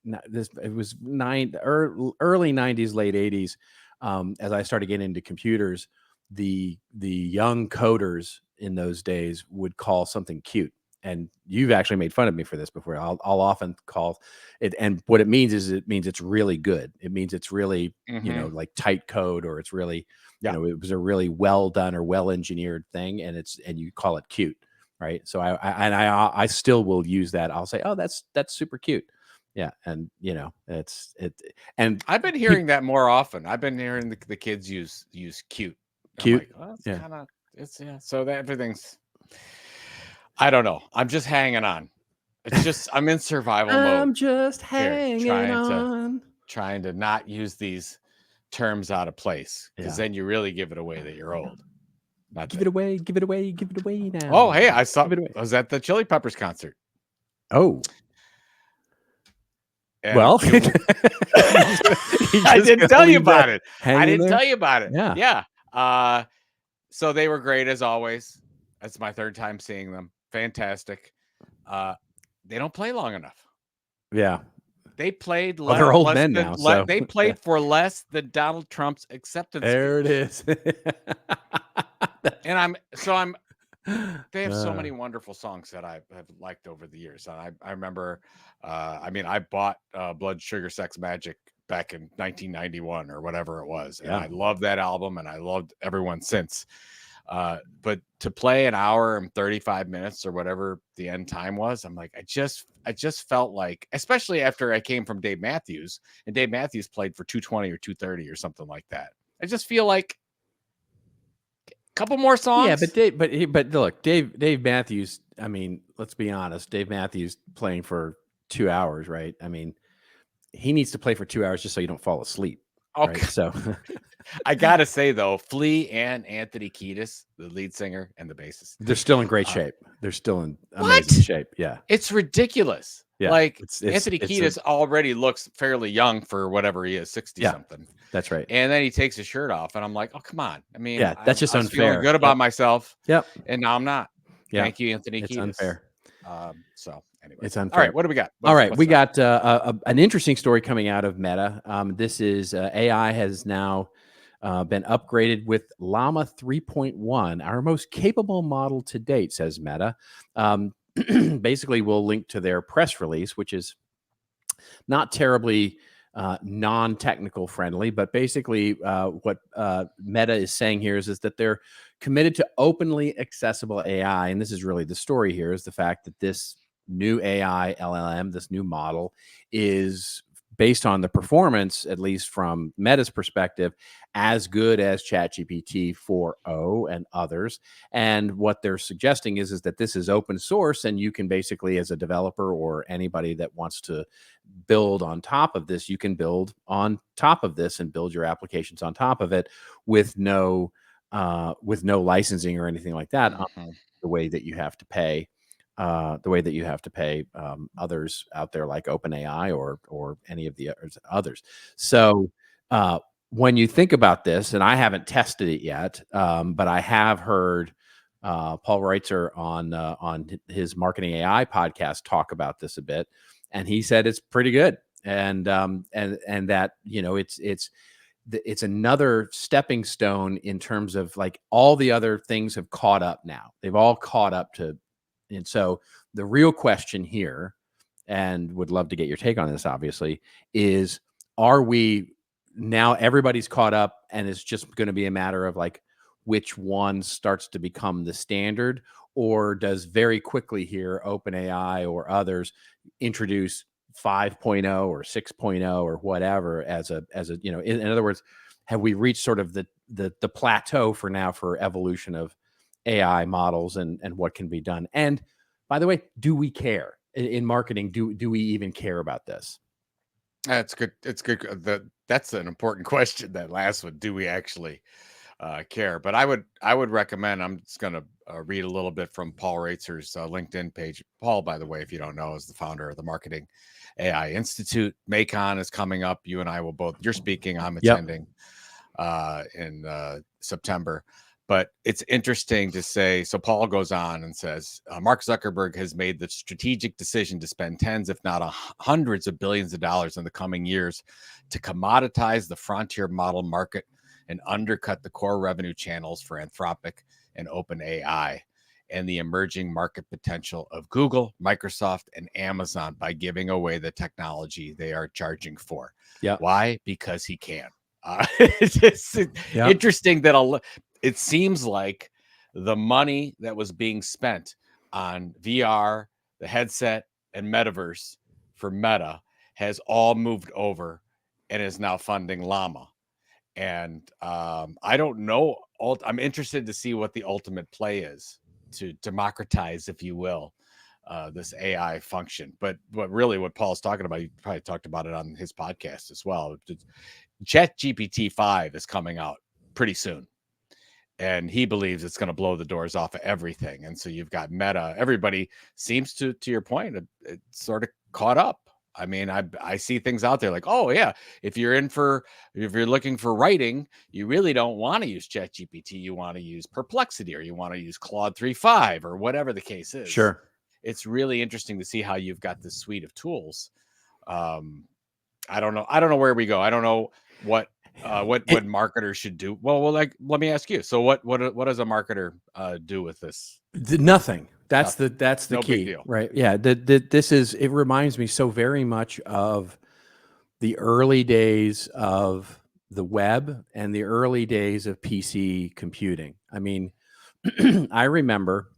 this. It was early 90s, late 80s. As I started getting into computers, the young coders in those days would call something cute. And you've actually made fun of me for this before. I'll often call it, and what it means is it's really good. It means it's really like tight code, or it's really it was a really well done or well engineered thing, and you call it cute, right? So I still will use that. I'll say, "Oh, that's super cute." Yeah, and and I've been hearing that more often. I've been hearing the kids use cute. Cute. Like, well, so that everything's. I don't know. I'm just hanging on. It's just I'm in survival mode. I'm just hanging on. trying to not use these terms out of place, because then you really give it away that you're old. Not Give that- it away, give it away, give it away now. Oh, hey, I Give it away. was at the Chili Peppers concert. Oh, And well, I didn't tell you about it. I didn't tell you about it. Yeah. So they were great as always. That's my third time seeing them. Fantastic. They don't play long enough. Yeah. They played Well, they're old men now. So. They played for less than Donald Trump's acceptance. There it is. And they have so many wonderful songs that I have liked over the years. And I remember, I bought Blood Sugar Sex Magic back in 1991 or whatever it was. And I loved that album, and I loved everyone since. But to play an hour and 35 minutes or whatever the end time was, I'm like, I just felt like, especially after I came from Dave Matthews, and Dave Matthews played for 220 or 230 or something like that. I just feel like a couple more songs. Yeah, but look, Dave Matthews, I mean, let's be honest, Dave Matthews playing for 2 hours, right? I mean, he needs to play for 2 hours just so you don't fall asleep. Okay. Right? So I gotta say though, Flea and Anthony Kiedis, the lead singer and the bassist, they're still in great shape. They're still in amazing shape. Yeah. It's ridiculous. Yeah. Like Anthony Kiedis already looks fairly young for whatever he is, 60 something. That's right. And then he takes his shirt off, and I'm like, oh, come on. I mean, that's just I was unfair. feeling good about myself. Yep. And now I'm not. Yeah. Thank you, Anthony Kiedis. It's unfair. So anyway, it's unfair. All right, what do we got? All right, we got an interesting story coming out of Meta. This is AI has now been upgraded with Llama 3.1, our most capable model to date, says Meta. Basically, we'll link to their press release, which is not terribly non-technical friendly, but basically what Meta is saying here is that they're committed to openly accessible AI. And this is really the story here, is the fact that this new AI LLM, this new model, is based on the performance, at least from Meta's perspective, as good as ChatGPT 4o and others. And what they're suggesting is that this is open source, and you can basically, as a developer or anybody that wants to build on top of this, you can build on top of this and build your applications on top of it with no licensing or anything like that. The way that you have to pay. Others out there like OpenAI or any of the others. So when you think about this, and I haven't tested it yet, but I have heard Paul Reitzer on his Marketing AI podcast talk about this a bit, and he said it's pretty good, and that it's another stepping stone in terms of like all the other things have caught up now. They've all caught up to. And so the real question here, and would love to get your take on this, obviously, is, are we now, everybody's caught up and it's just going to be a matter of like which one starts to become the standard, or does very quickly here OpenAI or others introduce 5.0 or 6.0 or whatever as a in other words, have we reached sort of the plateau for evolution of AI models and what can be done? And by the way, do we care in marketing? Do we even care about this? That's good. It's good. That's an important question. That last one, do we actually care? But I would recommend, I'm just going to read a little bit from Paul Reitzer's LinkedIn page. Paul, by the way, if you don't know, is the founder of the Marketing AI Institute. MACON is coming up. You and I will both, you're speaking, I'm attending in September. But it's interesting to say, so Paul goes on and says, Mark Zuckerberg has made the strategic decision to spend tens, if not hundreds of billions of dollars in the coming years to commoditize the frontier model market and undercut the core revenue channels for Anthropic and OpenAI and the emerging market potential of Google, Microsoft, and Amazon by giving away the technology they are charging for. Yeah. Why? Because he can. It's interesting that it seems like the money that was being spent on VR, the headset, and metaverse for Meta has all moved over and is now funding Llama. And I don't know. I'm interested to see what the ultimate play is to democratize, if you will, this AI function. But really what Paul's talking about, he probably talked about it on his podcast as well. ChatGPT 5 is coming out pretty soon. And he believes it's going to blow the doors off of everything. And so you've got Meta. Everybody seems to your point, it sort of caught up. I mean, I see things out there like, oh yeah, if you're looking for writing, you really don't want to use ChatGPT. You want to use Perplexity, or you want to use Claude 3.5, or whatever the case is. Sure. It's really interesting to see how you've got this suite of tools. I don't know where we go. I don't know what marketers should do. Well, like, let me ask you. So what does a marketer do with this? Nothing. That's the No key, big deal. right? Yeah. It reminds me so very much of the early days of the web and the early days of PC computing. I mean, I remember,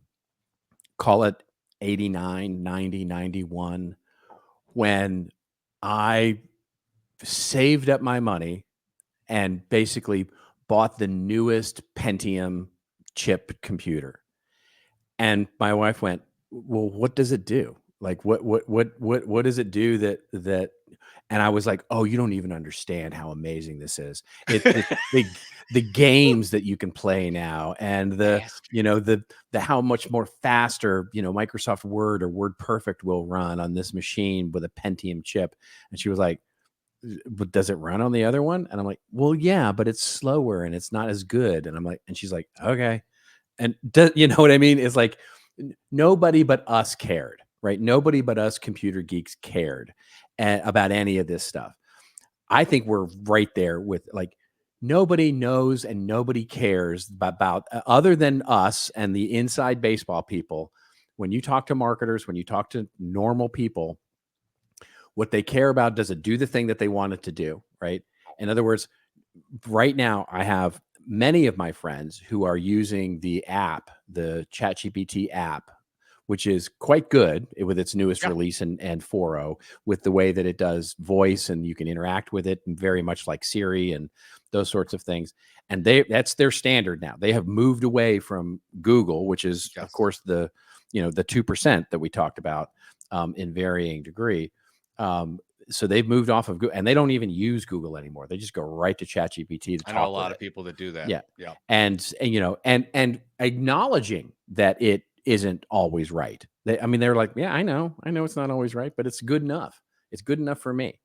call it 89, 90, 91, when I saved up my money and basically bought the newest Pentium chip computer. And my wife went, well, what does it do? Like, what does it do that? And I was like, oh, you don't even understand how amazing this is. The games that you can play now, and the how much more faster, Microsoft Word or WordPerfect will run on this machine with a Pentium chip. And she was like, but does it run on the other one? And I'm like, well, yeah, but it's slower and it's not as good. And I'm like, and she's like, okay. And you know what I mean? It's like nobody but us cared, right? Nobody but us computer geeks cared about any of this stuff. I think we're right there with, like, nobody knows and nobody cares about other than us and the inside baseball people. When you talk to marketers, when you talk to normal people, what they care about, does it do the thing that they want it to do, right? In other words, right now I have many of my friends who are using the app, the ChatGPT app, which is quite good with its newest release and 4.0, with the way that it does voice and you can interact with it, and very much like Siri and those sorts of things. And that's their standard now. They have moved away from Google, which is of course the 2% that we talked about in varying degree. So they've moved off of Google, and they don't even use Google anymore. They just go right to ChatGPT. I know a lot of people that do that. Yeah. And acknowledging that it isn't always right. They're like, yeah, I know it's not always right, but it's good enough. It's good enough for me.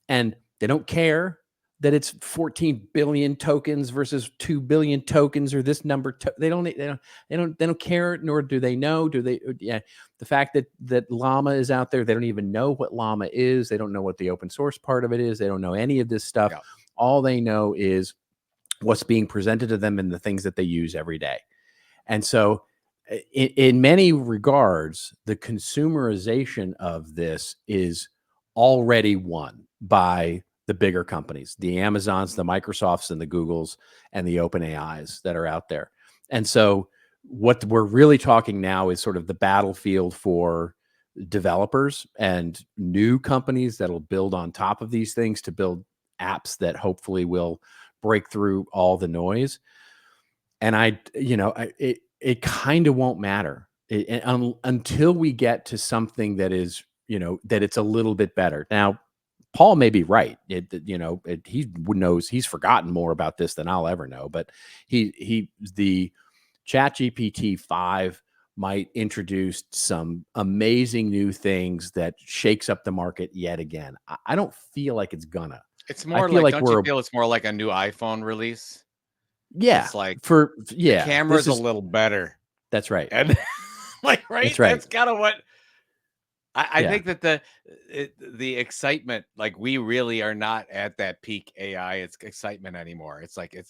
And they don't care that it's 14 billion tokens versus 2 billion tokens, or this number. They don't care, nor do they know. Do they? Yeah. The fact that Llama is out there, they don't even know what Llama is. They don't know what the open source part of it is. They don't know any of this stuff. Yeah. All they know is what's being presented to them and the things that they use every day. And so in many regards, the consumerization of this is already won by the bigger companies, the Amazons, the Microsofts, and the Googles, and the OpenAIs that are out there. And so what we're really talking now is sort of the battlefield for developers and new companies that'll build on top of these things to build apps that hopefully will break through all the noise. And it kind of won't matter until we get to something that is, that it's a little bit better. Now, Paul may be right. He knows, he's forgotten more about this than I'll ever know, but the ChatGPT 5 might introduce some amazing new things that shakes up the market yet again. I don't feel like it's gonna. It's more like, don't you feel it's more like a new iPhone release? Yeah. It's like, the camera's a little better. That's right. And right? That's right. That's kind of what I think, that the excitement, like, we really are not at that peak AI excitement anymore. It's like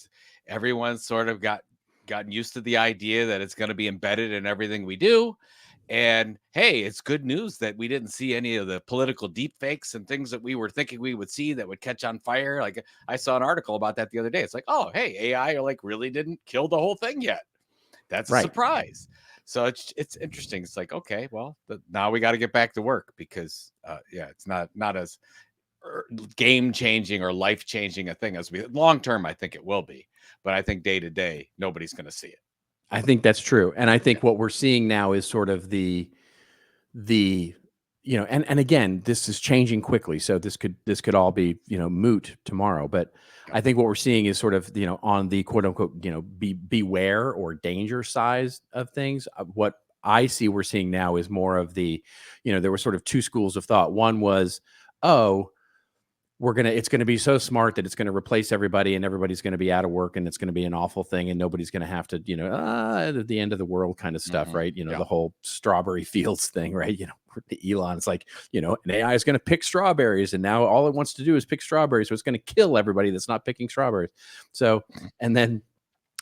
everyone's sort of gotten used to the idea that it's going to be embedded in everything we do. And hey, it's good news that we didn't see any of the political deep fakes and things that we were thinking we would see that would catch on fire. Like, I saw an article about that the other day. It's like, oh, hey, AI really didn't kill the whole thing yet. That's a surprise. So it's interesting. It's like, okay, well, now we got to get back to work, because it's not as game changing or life changing a thing as long term. I think it will be, but I think day to day, nobody's going to see it. I think that's true. And I think what we're seeing now is sort of the the, and again, this is changing quickly. So this could all be, moot tomorrow. But I think what we're seeing is sort of, on the quote unquote, beware or danger size of things. What I see we're seeing now is more of the, there were sort of two schools of thought. One was, oh, it's going to be so smart that it's going to replace everybody and everybody's going to be out of work and it's going to be an awful thing and nobody's going to have to, at the end of the world kind of stuff, right? The whole strawberry fields thing, right? Elon's like, an AI is going to pick strawberries and now all it wants to do is pick strawberries. So it's going to kill everybody that's not picking strawberries. So, and then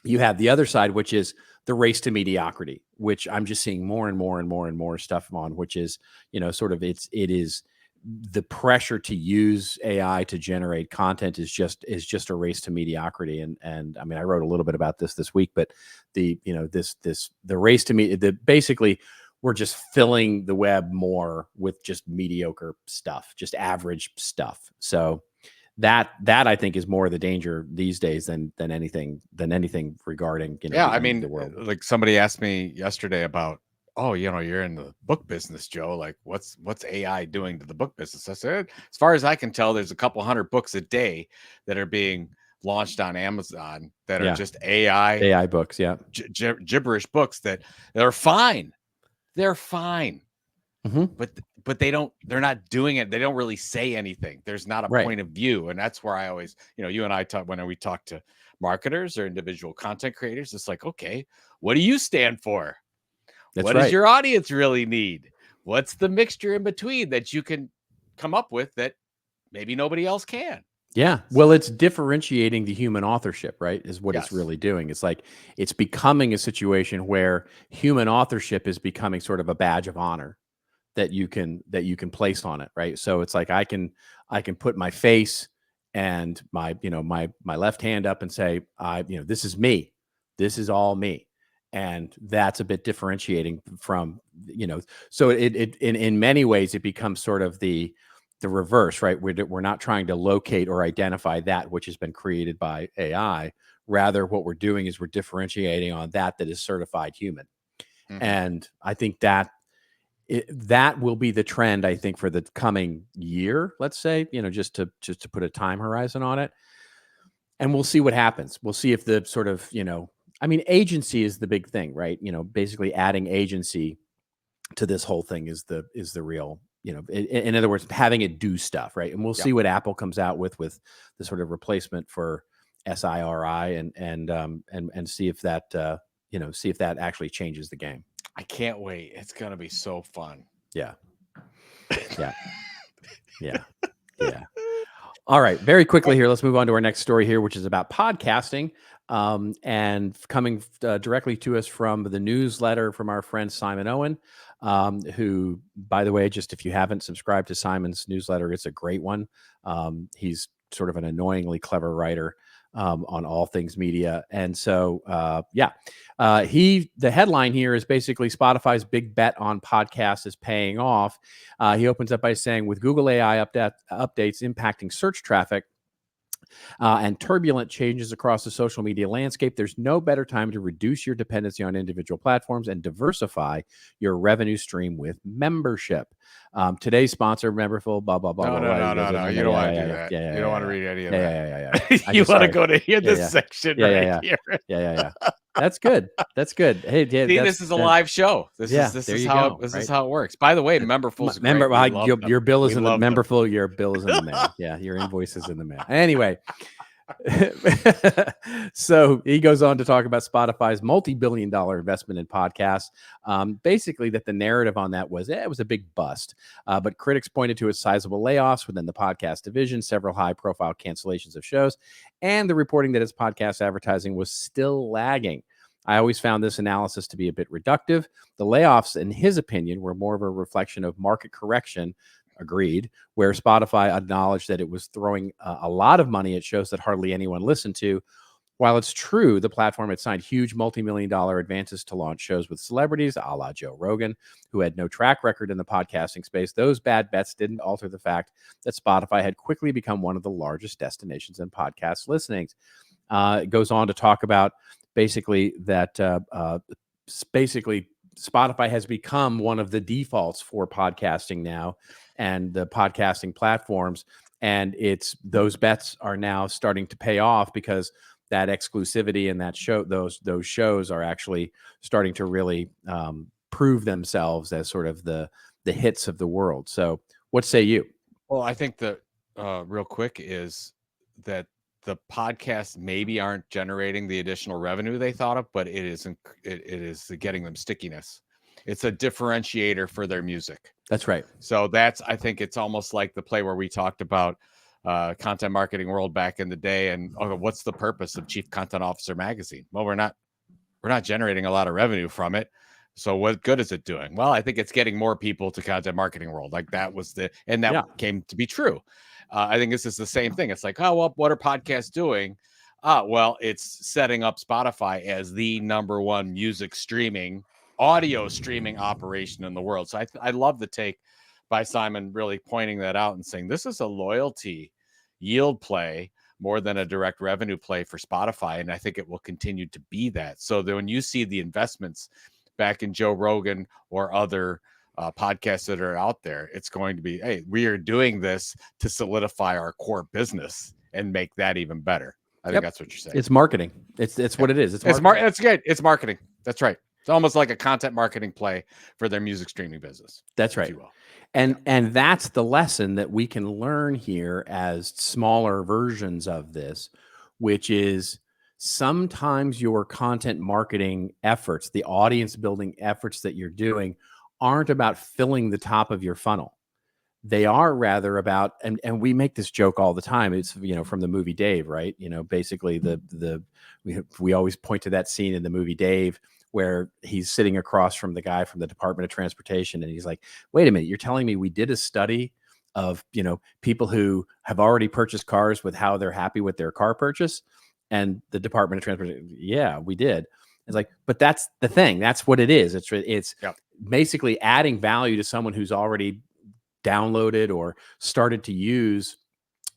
you have the other side, which is the race to mediocrity, which I'm just seeing more and more and more and more stuff on, which is, sort of it is the pressure to use AI to generate content is just a race to mediocrity. And I mean, I wrote a little bit about this week, but the race to basically we're just filling the web more with just mediocre stuff, just average stuff. So that I think is more the danger these days than anything regarding, I mean, the world. Like somebody asked me yesterday about, oh, you're in the book business, Joe. Like, what's AI doing to the book business? I said, as far as I can tell, there's a couple hundred books a day that are being launched on Amazon that are just AI books, gibberish books that are fine. They're fine, but they're not doing it. They don't really say anything. There's not a point of view, and that's where I always, you and I talk when we talk to marketers or individual content creators. It's like, okay, what do you stand for? What does your audience really need? What's the mixture in between that you can come up with that maybe nobody else can? Yeah. Well, it's differentiating the human authorship, right? Is what it's really doing. It's like it's becoming a situation where human authorship is becoming sort of a badge of honor that you can place on it, right? So it's like I can put my face and my my left hand up and say, this is me. This is all me. And that's a bit differentiating from, so it in many ways, it becomes sort of the reverse, right? We're not trying to locate or identify that which has been created by AI. Rather, what we're doing is we're differentiating on that is certified human. And I think that that will be the trend, I think, for the coming year, let's say, just to put a time horizon on it. And we'll see what happens. We'll see if the sort of, I mean, agency is the big thing, right? Basically adding agency to this whole thing is the real, in other words, having it do stuff, right? And we'll see what Apple comes out with the sort of replacement for SIRI and see if that, see if that actually changes the game. I can't wait. It's going to be so fun. Yeah. All right. Very quickly here, let's move on to our next story here, which is about podcasting. And coming directly to us from the newsletter from our friend Simon Owen, who, by the way, just if you haven't subscribed to Simon's newsletter, it's a great one. He's sort of an annoyingly clever writer on all things media. And so, the headline here is basically Spotify's big bet on podcasts is paying off. He opens up by saying, with Google AI updates impacting search traffic, and turbulent changes across the social media landscape, there's no better time to reduce your dependency on individual platforms and diversify your revenue stream with membership. Today's sponsor, Memberful, blah, blah, blah. No. You don't want to do that. You don't want to read any of that. Yeah. You want to go to this section here. Yeah. That's good. Hey, this is a live show. This is how it works. By the way, Memberful's your bill is in the Memberful. Your bill is in the mail. Yeah, your invoice is in the mail. Anyway, so he goes on to talk about Spotify's multi-billion-dollar investment in podcasts. Basically, that the narrative on that was it was a big bust. But critics pointed to its sizable layoffs within the podcast division, several high-profile cancellations of shows, and the reporting that its podcast advertising was still lagging. I always found this analysis to be a bit reductive. The layoffs, in his opinion, were more of a reflection of market correction. Agreed, where Spotify acknowledged that it was throwing a lot of money at shows that hardly anyone listened to. While it's true the platform had signed huge multi-million-dollar advances to launch shows with celebrities, a la Joe Rogan, who had no track record in the podcasting space, those bad bets didn't alter the fact that Spotify had quickly become one of the largest destinations in podcast listenings. It goes on to talk about basically that Spotify has become one of the defaults for podcasting now, and the podcasting platforms. And those bets are now starting to pay off because that exclusivity and that those shows are actually starting to really prove themselves as sort of the hits of the world. So what say you? Well, I think that real quick is that the podcasts maybe aren't generating the additional revenue they thought of, but it is getting them stickiness. It's a differentiator for their music. That's right. So I think it's almost like the play where we talked about content marketing world back in the day, and what's the purpose of Chief Content Officer magazine? Well, we're not generating a lot of revenue from it. So what good is it doing? Well, I think it's getting more people to content marketing world. Like that came to be true. I think this is the same thing. It's like, oh, well, what are podcasts doing? Well, it's setting up Spotify as the number one music audio streaming operation in the world. So I love the take by Simon really pointing that out and saying this is a loyalty yield play more than a direct revenue play for Spotify. And I think it will continue to be that. So that when you see the investments back in Joe Rogan or other podcasts that are out there, it's going to be, hey, we are doing this to solidify our core business and make that even better. I think that's what you're saying. It's marketing. It's what it is. It's good. It's marketing. That's right. It's almost like a content marketing play for their music streaming business. That's right. And that's the lesson that we can learn here as smaller versions of this, which is sometimes your content marketing efforts, the audience building efforts that you're doing, aren't about filling the top of your funnel. They are rather about, and we make this joke all the time. It's, from the movie Dave, right? Basically we always point to that scene in the movie Dave where he's sitting across from the guy from the Department of Transportation. And he's like, wait a minute, you're telling me we did a study of, people who have already purchased cars with how they're happy with their car purchase? And the Department of Transportation, yeah, we did. It's like, but that's the thing. That's what it is. It's basically adding value to someone who's already downloaded or started to use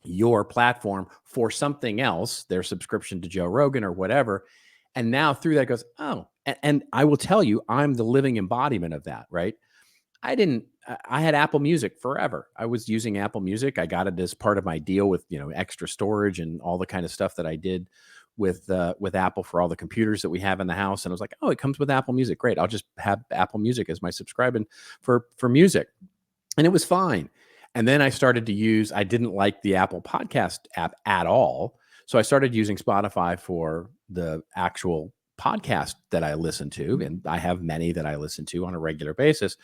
your platform for something else, their subscription to Joe Rogan or whatever. And now through that goes, oh, and I will tell you, I'm the living embodiment of that, right? I had Apple Music forever. I was using Apple Music. I got it as part of my deal with, extra storage and all the kind of stuff that I did with Apple for all the computers that we have in the house. And I was like, oh, it comes with Apple Music. Great. I'll just have Apple Music as my subscribing for music. And it was fine. And then I started to I didn't like the Apple Podcast app at all. So I started using Spotify for the actual podcast that I listen to. And I have many that I listen to on a regular basis.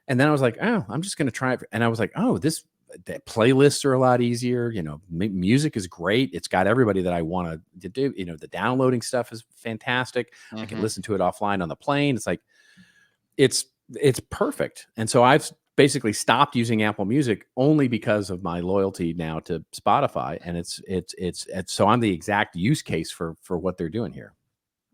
And then I was like, oh, I'm just going to try it. And I was like, oh, the playlists are a lot easier. Music is great. It's got everybody that I want to do. The downloading stuff is fantastic. I can listen to it offline on the plane. It's like, it's perfect. And so I've basically stopped using Apple Music only because of my loyalty now to Spotify. And it's so I'm the exact use case for what they're doing here.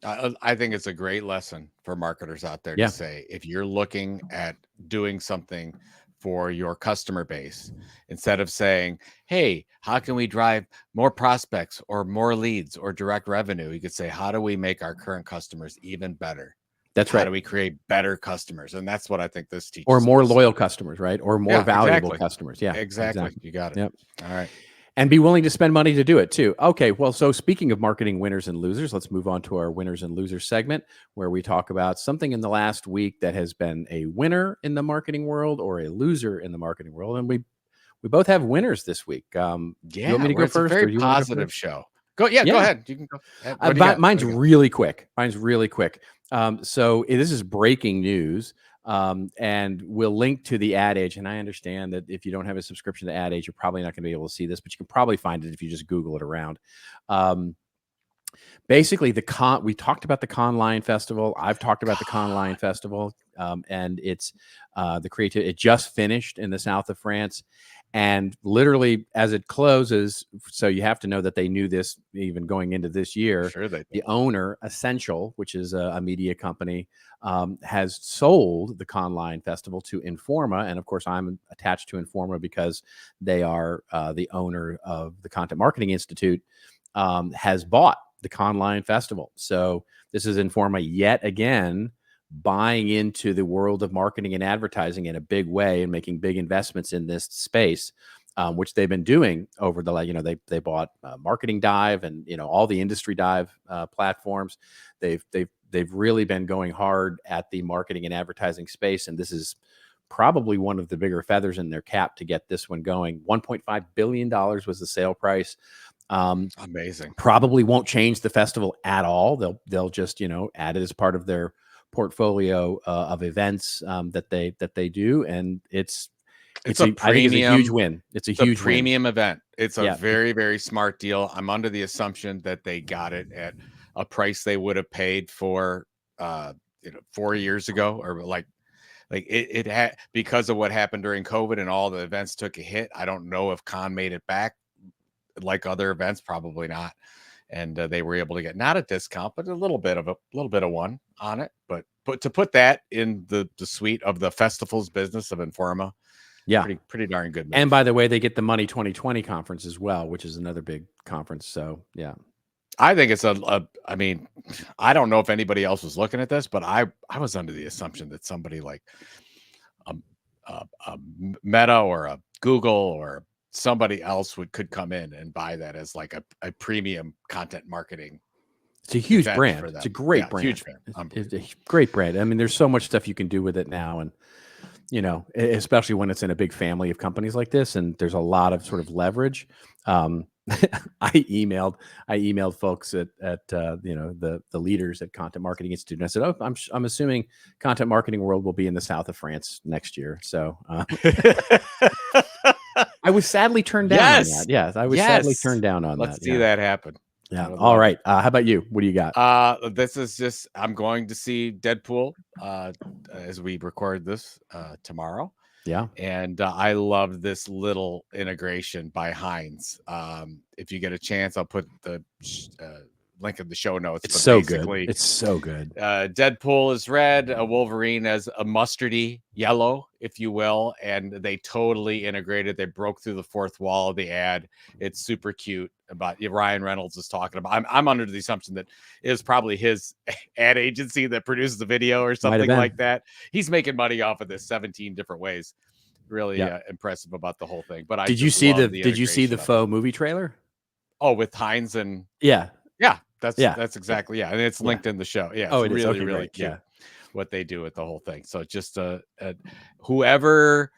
I think it's a great lesson for marketers out there to say, if you're looking at doing something for your customer base, instead of saying, hey, how can we drive more prospects or more leads or direct revenue? You could say, how do we make our current customers even better? That's right. How do we create better customers? And that's what I think this teaches. Or more loyal customers, right? Or more valuable customers. Yeah, exactly. You got it. Yep. All right. And be willing to spend money to do it too. Okay, well, so speaking of marketing winners and losers, let's move on to our winners and losers segment, where we talk about something in the last week that has been a winner in the marketing world or a loser in the marketing world. And we both have winners this week. You want me to go first? It's a very positive show. Go ahead. You can go. Mine's really quick. So this is breaking news. And we'll link to the Ad Age. And I understand that if you don't have a subscription to Ad Age, you're probably not going to be able to see this, but you can probably find it if you just Google it around. Basically, we talked about the Conline Festival. I've talked about the Conline Festival, and it's it just finished in the south of France. And literally, as it closes, so you have to know that they knew this even going into this year. Sure, the owner, Essential, which is a media company, has sold the Conline Festival to Informa. And of course, I'm attached to Informa because they are the owner of the Content Marketing Institute, has bought the Conline Festival. So this is Informa yet again buying into the world of marketing and advertising in a big way and making big investments in this space, which they've been doing over the they bought Marketing Dive and all the Industry Dive platforms. They've really been going hard at the marketing and advertising space, and this is probably one of the bigger feathers in their cap to get this one going. $1.5 billion was the sale price. Amazing. Probably won't change the festival at all. They'll just add it as part of their portfolio of events that they do, and I think it's a huge win. It's a huge premium event. It's a very, very smart deal. I'm under the assumption that they got it at a price they would have paid for 4 years ago, or like it had, because of what happened during COVID and all the events took a hit. I don't know if Con made it back like other events, probably not. And they were able to get not a discount, but a little bit of one on it. But to put that in the suite of the festival's business of Informa, pretty darn good move. And by the way, they get the Money 2020 conference as well, which is another big conference. So yeah, I think it's I mean, I don't know if anybody else was looking at this, but I was under the assumption that somebody like a Meta or a Google or somebody else could come in and buy that as like a premium content marketing. It's a huge brand. It's a great brand. Huge brand. It's a great brand. I mean, there's so much stuff you can do with it now, and especially when it's in a big family of companies like this, and there's a lot of sort of leverage. I emailed folks at the leaders at Content Marketing Institute, and I said, "Oh, I'm assuming Content Marketing World will be in the south of France next year." So I was sadly turned down on that. Yes, I was sadly turned down on that. Let's see that happen. Yeah. All right. How about you? What do you got? This is just, I'm going to see Deadpool as we record this tomorrow. Yeah. And I love this little integration by Heinz. If you get a chance, I'll put the link in the show notes. It's so good. It's so good. Deadpool is red, a Wolverine as a mustardy yellow, if you will. And they totally integrated. They broke through the fourth wall of the ad. It's super cute. About Ryan Reynolds is talking about. I'm under the assumption that it was probably his ad agency that produces the video or something like that. He's making money off of this 17 different ways. Really impressive about the whole thing. But did you see the Faux movie trailer? Oh, with Heinz and that's exactly and it's linked in the show. Yeah, it's really cute what they do with the whole thing. So just whoever,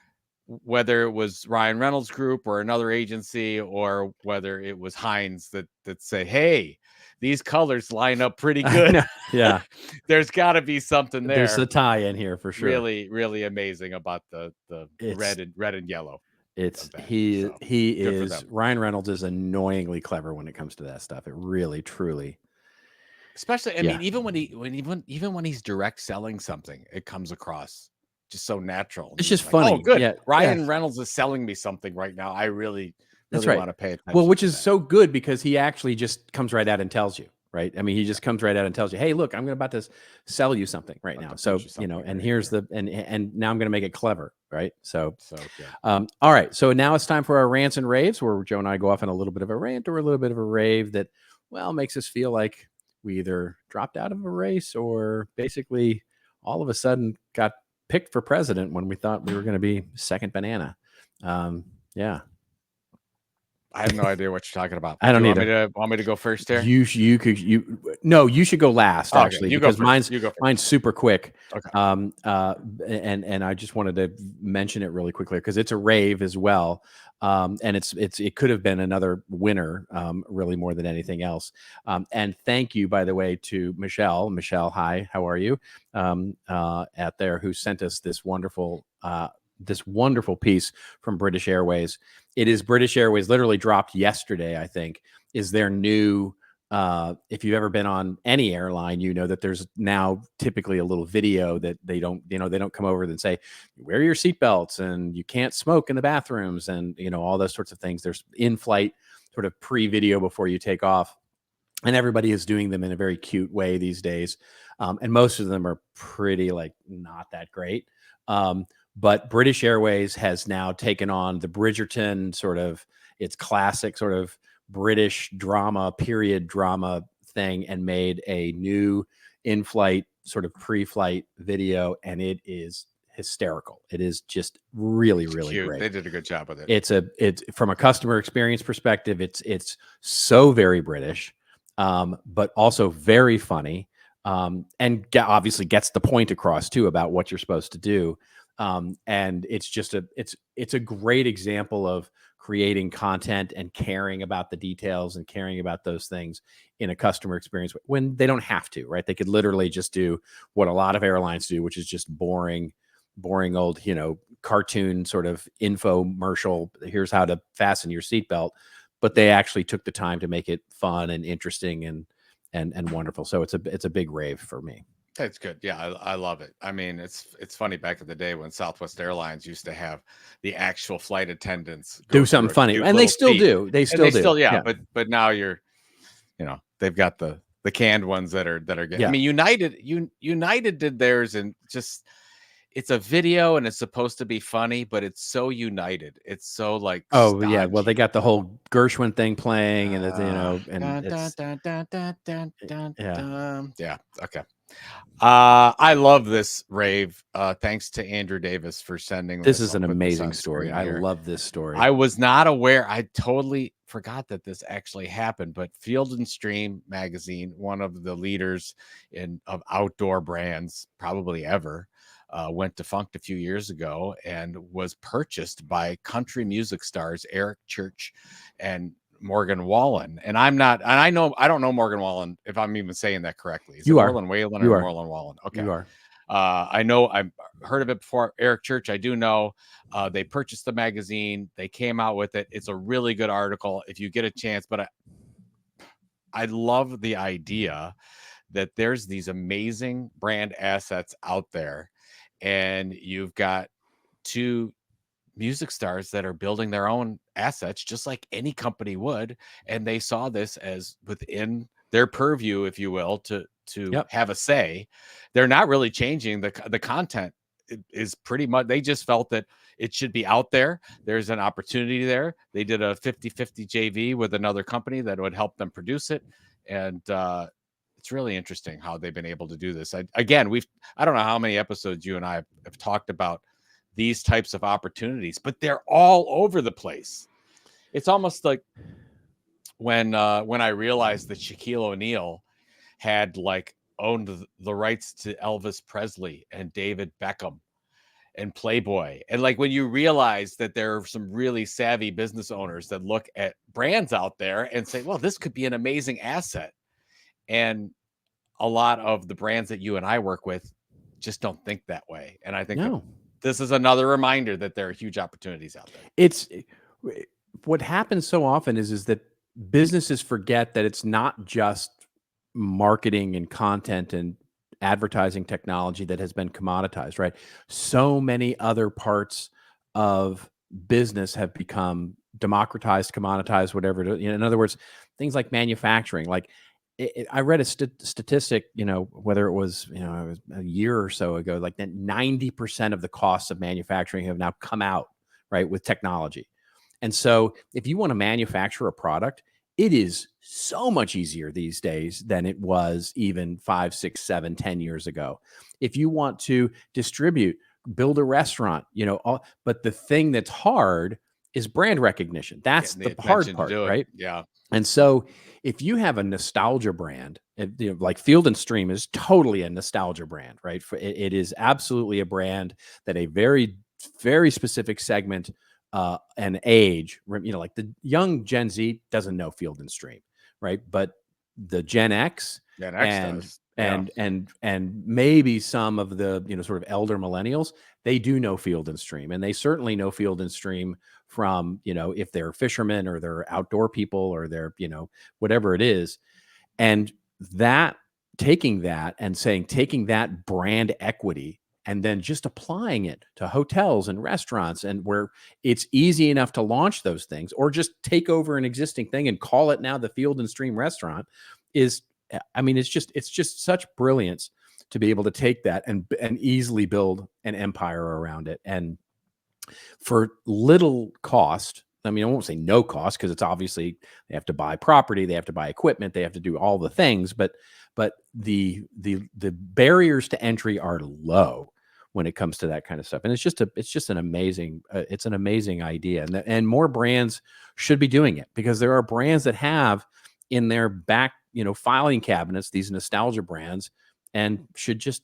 whether it was Ryan Reynolds Group or another agency, or whether it was Heinz that said, "Hey, these colors line up pretty good." Yeah, there's got to be something there. There's a tie in here for sure. Really, really amazing about the red and yellow. Ryan Reynolds is annoyingly clever when it comes to that stuff. It really, truly. Especially, I mean, even when he's direct selling something, it comes across just so natural. It's just funny. Oh, good. Yeah. Ryan Reynolds is selling me something right now. I really want to pay attention. Well, which is so good because he actually just comes right out and tells you, right? I mean, he just comes right out and tells you, "Hey, look, I'm about to sell you something right now. So, and here's and now I'm going to make it clever." Right. So all right. So now it's time for our rants and raves, where Joe and I go off on a little bit of a rant or a little bit of a rave that, well, makes us feel like we either dropped out of a race or basically all of a sudden got picked for president when we thought we were going to be second banana. Yeah. I have no idea what you're talking about. I don't either. Want me to go first here? You should go last, actually, because mine's super quick. Okay. And I just wanted to mention it really quickly because it's a rave as well. And it could have been another winner, really more than anything else. And thank you, by the way, to Michelle. Michelle, hi, how are you? Out there, who sent us this wonderful piece from British Airways. It is British Airways, literally dropped yesterday, I think, is their new, if you've ever been on any airline, you know that there's now typically a little video that they don't come over and say, wear your seatbelts and you can't smoke in the bathrooms and, all those sorts of things. There's in-flight sort of pre-video before you take off. And everybody is doing them in a very cute way these days. And most of them are pretty not that great. But British Airways has now taken on the Bridgerton sort of its classic sort of British drama, period drama thing, and made a new in-flight sort of pre-flight video, and it is hysterical. It is just really, really Cute. great. They did a good job with it. It's from a customer experience perspective, it's so very British, but also very funny, and obviously gets the point across too about what you're supposed to do. And it's just it's a great example of creating content and caring about the details and caring about those things in a customer experience when they don't have to, right? They could literally just do what a lot of airlines do, which is just boring old, cartoon sort of infomercial. Here's how to fasten your seatbelt, but they actually took the time to make it fun and interesting and wonderful. So it's a big rave for me. That's good. Yeah, I love it. I mean, it's funny back in the day when Southwest Airlines used to have the actual flight attendants do something funny, and they still do. They still do. Yeah. But now they've got the canned ones that are good. Yeah. I mean, United did theirs, and just it's a video and it's supposed to be funny, but it's so United. It's so like yeah. Well, they got the whole Gershwin thing playing, and yeah. Okay. I love this rave. Thanks to Andrew Davis for sending this. Is an amazing story. I love this story. I was not aware. I totally forgot that this actually happened, but Field and Stream magazine, one of the leaders of outdoor brands probably ever, went defunct a few years ago and was purchased by country music stars Eric Church and Morgan Wallen. And I don't know Morgan Wallen, if I'm even saying that correctly. Is you it are Morgan Whalen or Morgan Wallen? Okay. You are. I know I've heard of it before. Eric Church, I do know. They purchased the magazine. They came out with it. It's a really good article if you get a chance. But I love the idea that there's these amazing brand assets out there, and you've got two music stars that are building their own assets just like any company would, and they saw this as within their purview, if you will, to have a say. They're not really changing the content. It is pretty much, they just felt that it should be out there. There's an opportunity there. They did a 50-50 JV with another company that would help them produce it, and it's really interesting how they've been able to do this. I don't know how many episodes you and I have talked about these types of opportunities, but they're all over the place. It's almost like when I realized that Shaquille O'Neal had owned the rights to Elvis Presley and David Beckham and Playboy. And when you realize that there are some really savvy business owners that look at brands out there and say, well, this could be an amazing asset. And a lot of the brands that you and I work with just don't think that way. And I think this is another reminder that there are huge opportunities out there. It's what happens so often is that businesses forget that it's not just marketing and content and advertising technology that has been commoditized, right? So many other parts of business have become democratized, commoditized, whatever. In other words, things like manufacturing. I read a statistic, whether it was, it was a year or so ago, that 90% of the costs of manufacturing have now come out, right, with technology. And so if you want to manufacture a product, it is so much easier these days than it was even 5, 6, 7, 10 years ago. If you want to distribute, build a restaurant, but the thing that's hard is brand recognition. That's the hard part, right? Yeah. And so if you have a nostalgia brand, like Field and Stream is totally a nostalgia brand, right? It is absolutely a brand that a very, very specific segment and age, like the young Gen Z doesn't know Field and Stream, right? But the Gen X and maybe some of the sort of elder millennials, they do know Field and Stream, and they certainly know Field and Stream from if they're fishermen or they're outdoor people or they're whatever it is. And taking that brand equity and then just applying it to hotels and restaurants, and where it's easy enough to launch those things or just take over an existing thing and call it now the Field and Stream restaurant it's just such brilliance to be able to take that and easily build an empire around it. And for little cost, I mean, I won't say no cost, because it's obviously they have to buy property, they have to buy equipment, they have to do all the things, but the barriers to entry are low when it comes to that kind of stuff. And it's just an amazing idea. And more brands should be doing it, because there are brands that have in their back, filing cabinets, these nostalgia brands, and should just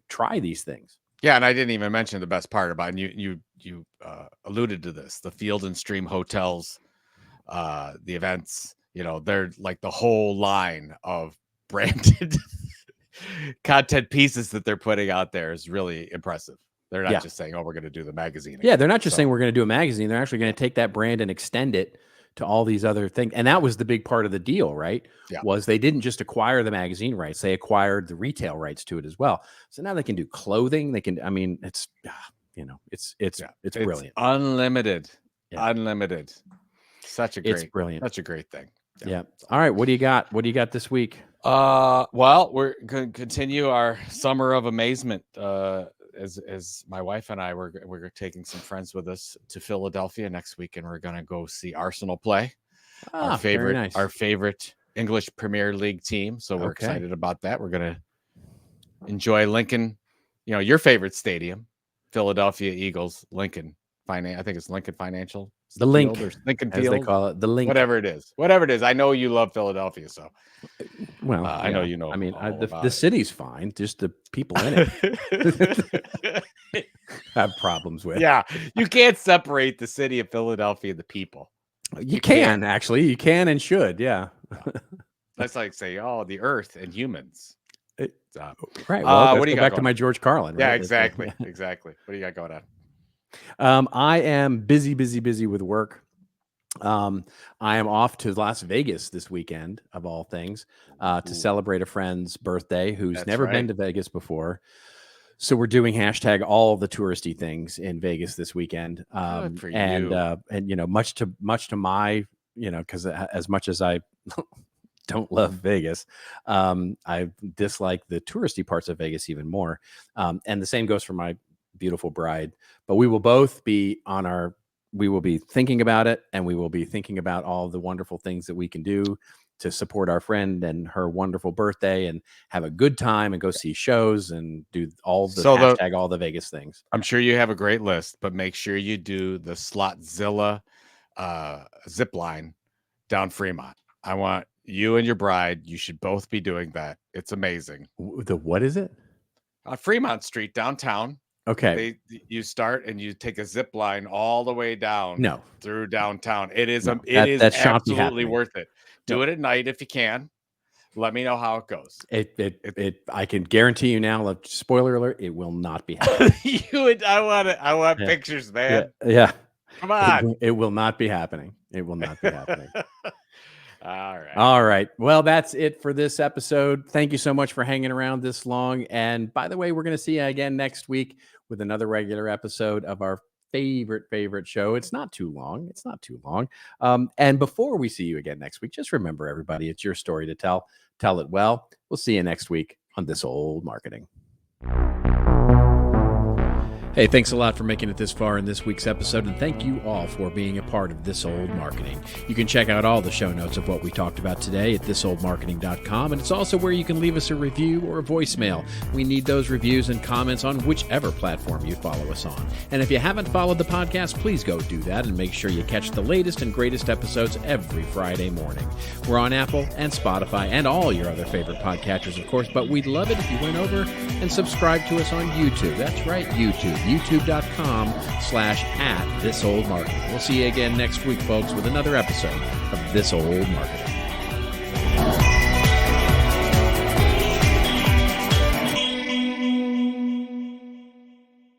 try these things. Yeah, and I didn't even mention the best part about it. You alluded to this: the Field and Stream hotels, the events. They're like the whole line of branded content pieces that they're putting out there is really impressive. They're not just saying, "Oh, we're going to do the magazine." Yeah, they're not just saying we're going to do a magazine. They're actually going to take that brand and extend it to all these other things. And that was the big part of the deal, right? Yeah. Was they didn't just acquire the magazine rights, they acquired the retail rights to it as well. So now they can do clothing. They can, I mean, it's brilliant. Unlimited. It's brilliant. Such a great thing. Yeah. All right. What do you got? What do you got this week? Well, we're going to continue our summer of amazement. As my wife and I we're taking some friends with us to Philadelphia next week, and we're going to go see Arsenal play. Our favorite English Premier League team. So we're excited about that. We're going to enjoy Lincoln, your favorite stadium, Philadelphia Eagles, Lincoln. I think it's Lincoln Financial. The Link, Field, or Lincoln as Field, they call it, the Link. Whatever it is. I know you love Philadelphia, so. Well, I know you know. I mean, the city's fine. Just the people in it have problems with. Yeah, you can't separate the city of Philadelphia and the people. You can actually. You can and should. Yeah. That's like say, the earth and humans. Right. Well, what do you got back to my George Carlin? Right? Yeah, exactly. Exactly. What do you got going on? I am busy with work. I am off to Las Vegas this weekend, of all things, to celebrate a friend's birthday who's never been to Vegas before. So we're doing hashtag all the touristy things in Vegas this weekend. Good for you. And much to my, because as much as I don't love Vegas, I dislike the touristy parts of Vegas even more. And the same goes for my beautiful bride. But we will both be we will be thinking about it, and we will be thinking about all the wonderful things that we can do to support our friend and her wonderful birthday, and have a good time and go see shows and do all the hashtag all the Vegas things. I'm sure you have a great list, but make sure you do the Slotzilla zip line down Fremont. I want you and your bride. You should both be doing that. It's amazing. What is it? On Fremont Street downtown. Okay. You start and you take a zip line all the way down through downtown. It is absolutely worth it. Do it at night if you can. Let me know how it goes. I can guarantee you now, spoiler alert, it will not be happening. I want pictures, man. Yeah. Come on. It will not be happening. It will not be happening. All right. Well, that's it for this episode. Thank you so much for hanging around this long. And by the way, we're going to see you again next week with another regular episode of our favorite show. It's not too long. And before we see you again next week, just remember, everybody, it's your story to tell. Tell it well. We'll see you next week on This Old Marketing. Hey, thanks a lot for making it this far in this week's episode, and thank you all for being a part of This Old Marketing. You can check out all the show notes of what we talked about today at thisoldmarketing.com, and it's also where you can leave us a review or a voicemail. We need those reviews and comments on whichever platform you follow us on. And if you haven't followed the podcast, please go do that and make sure you catch the latest and greatest episodes every Friday morning. We're on Apple and Spotify and all your other favorite podcatchers, of course, but we'd love it if you went over and subscribe to us on YouTube. That's right, YouTube. youtube.com/@thisoldmarketing. We'll see you again next week, folks, with another episode of This Old Marketing.